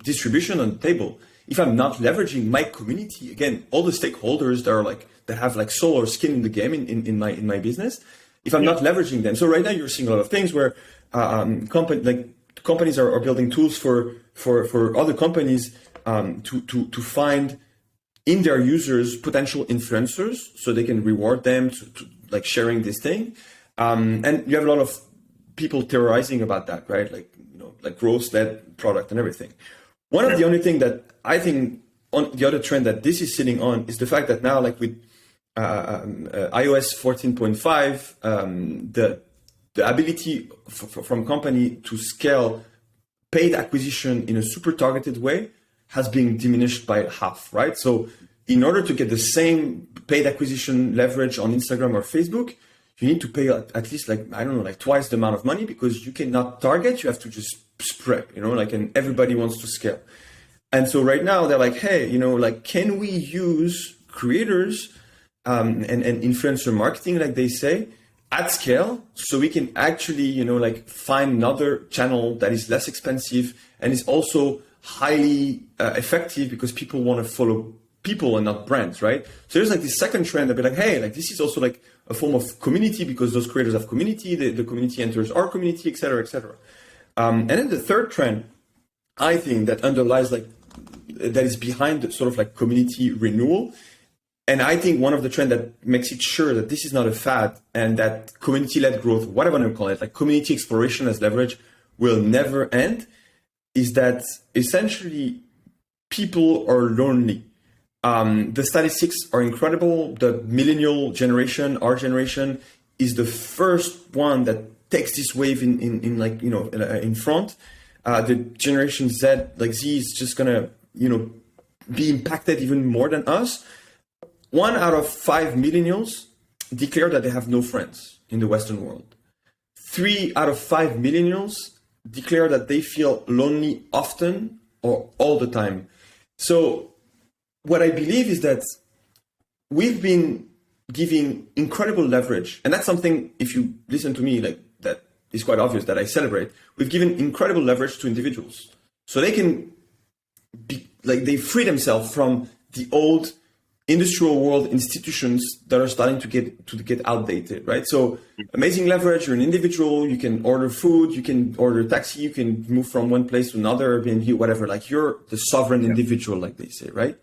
[SPEAKER 2] distribution on the table. If I'm not leveraging my community, again, all the stakeholders that are like, that have like soul or skin in the game in my business, if I'm not leveraging them. So right now you're seeing a lot of things where companies are building tools for other companies to find in their users potential influencers, so they can reward them to like sharing this thing. And you have a lot of people theorizing about that, right? Like, like growth-led product and everything. One of the only thing that I think on the other trend that this is sitting on is the fact that now, like with iOS 14.5, the ability from company to scale paid acquisition in a super targeted way has been diminished by half, right? So in order to get the same paid acquisition leverage on Instagram or Facebook, you need to pay at least like, I don't know, like twice the amount of money, because you cannot target, you have to just spread, and everybody wants to scale. And so right now they're like, hey, like, can we use creators and influencer marketing, like they say, at scale, so we can actually, like find another channel that is less expensive and is also highly effective, because people want to follow people and not brands, right? So there's like this second trend that be like, hey, like this is also like a form of community, because those creators have community, the community enters our community, et cetera, et cetera. And then the third trend, I think, that underlies like, that is behind sort of like community renewal. And I think one of the trends that makes it sure that this is not a fad, and that community-led growth, whatever you call it, like community exploration as leverage, will never end, is that essentially people are lonely. The statistics are incredible. The millennial generation, our generation, is the first one that takes this wave in front. The generation Z, like Z, is just gonna be impacted even more than us. 1 out of 5 millennials declare that they have no friends in the Western world. 3 out of 5 millennials declare that they feel lonely often or all the time. So what I believe is that we've been giving incredible leverage, and that's something, if you listen to me, like that is quite obvious that I celebrate. We've given incredible leverage to individuals, so they can be like, they free themselves from the old industrial world institutions that are starting to get outdated, right? So amazing leverage. You're an individual. You can order food. You can order a taxi. You can move from one place to another, Airbnb, whatever. Like, you're the sovereign individual, like they say, right?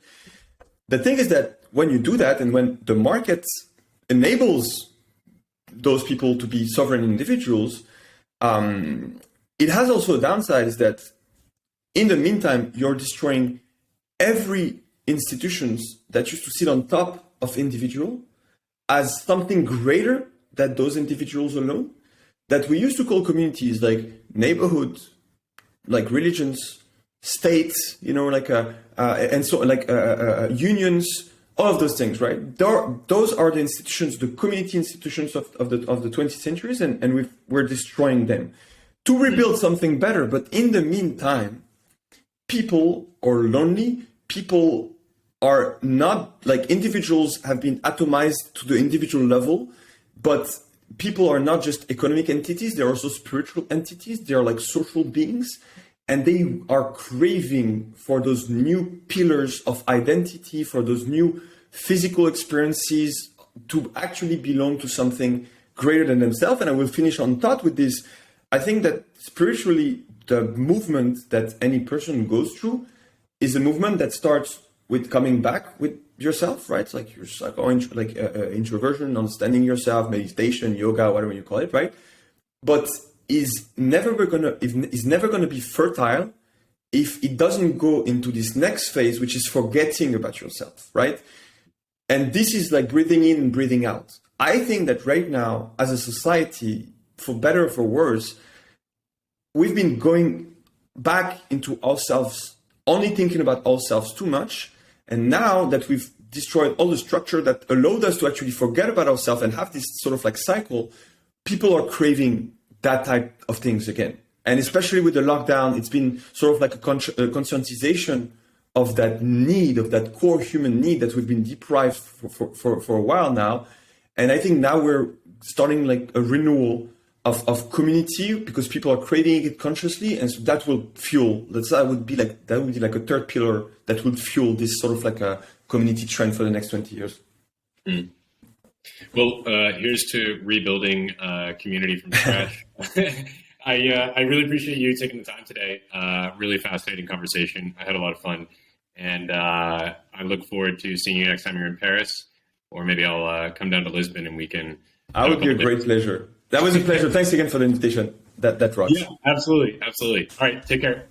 [SPEAKER 2] The thing is that when you do that, and when the market enables those people to be sovereign individuals, it has also a downside, is that in the meantime, you're destroying every institutions that used to sit on top of individual as something greater than those individuals alone, that we used to call communities, like neighborhood, like religions, states, and so like unions, all of those things, right? Those are the institutions, the community institutions of the 20th centuries, and we're destroying them to rebuild something better. But in the meantime, people are lonely. People are not, like, individuals have been atomized to the individual level, but people are not just economic entities, they're also spiritual entities. They're like social beings, and they are craving for those new pillars of identity, for those new physical experiences to actually belong to something greater than themselves. And I will finish on thought with this. I think that spiritually, the movement that any person goes through is a movement that starts with coming back with yourself, right? It's like introversion, understanding yourself, meditation, yoga, whatever you call it, right? But is never gonna be fertile if it doesn't go into this next phase, which is forgetting about yourself, right? And this is like breathing in and breathing out. I think that right now, as a society, for better or for worse, we've been going back into ourselves, only thinking about ourselves too much. And now that we've destroyed all the structure that allowed us to actually forget about ourselves and have this sort of like cycle, people are craving that type of things again. And especially with the lockdown, it's been sort of like a conscientization of that need, of that core human need that we've been deprived for a while now. And I think now we're starting like a renewal of community, because people are craving it consciously, and so that will fuel. That would be like a third pillar that would fuel this sort of like a community trend for the next 20 years.
[SPEAKER 1] Mm. Well, here's to rebuilding community from scratch. I really appreciate you taking the time today. Really fascinating conversation. I had a lot of fun, and I look forward to seeing you next time you're in Paris, or maybe I'll come down to Lisbon and we can.
[SPEAKER 2] That would be a great pleasure. That was a pleasure. Thanks again for the invitation. That rocks.
[SPEAKER 1] Yeah, absolutely. All right, take care.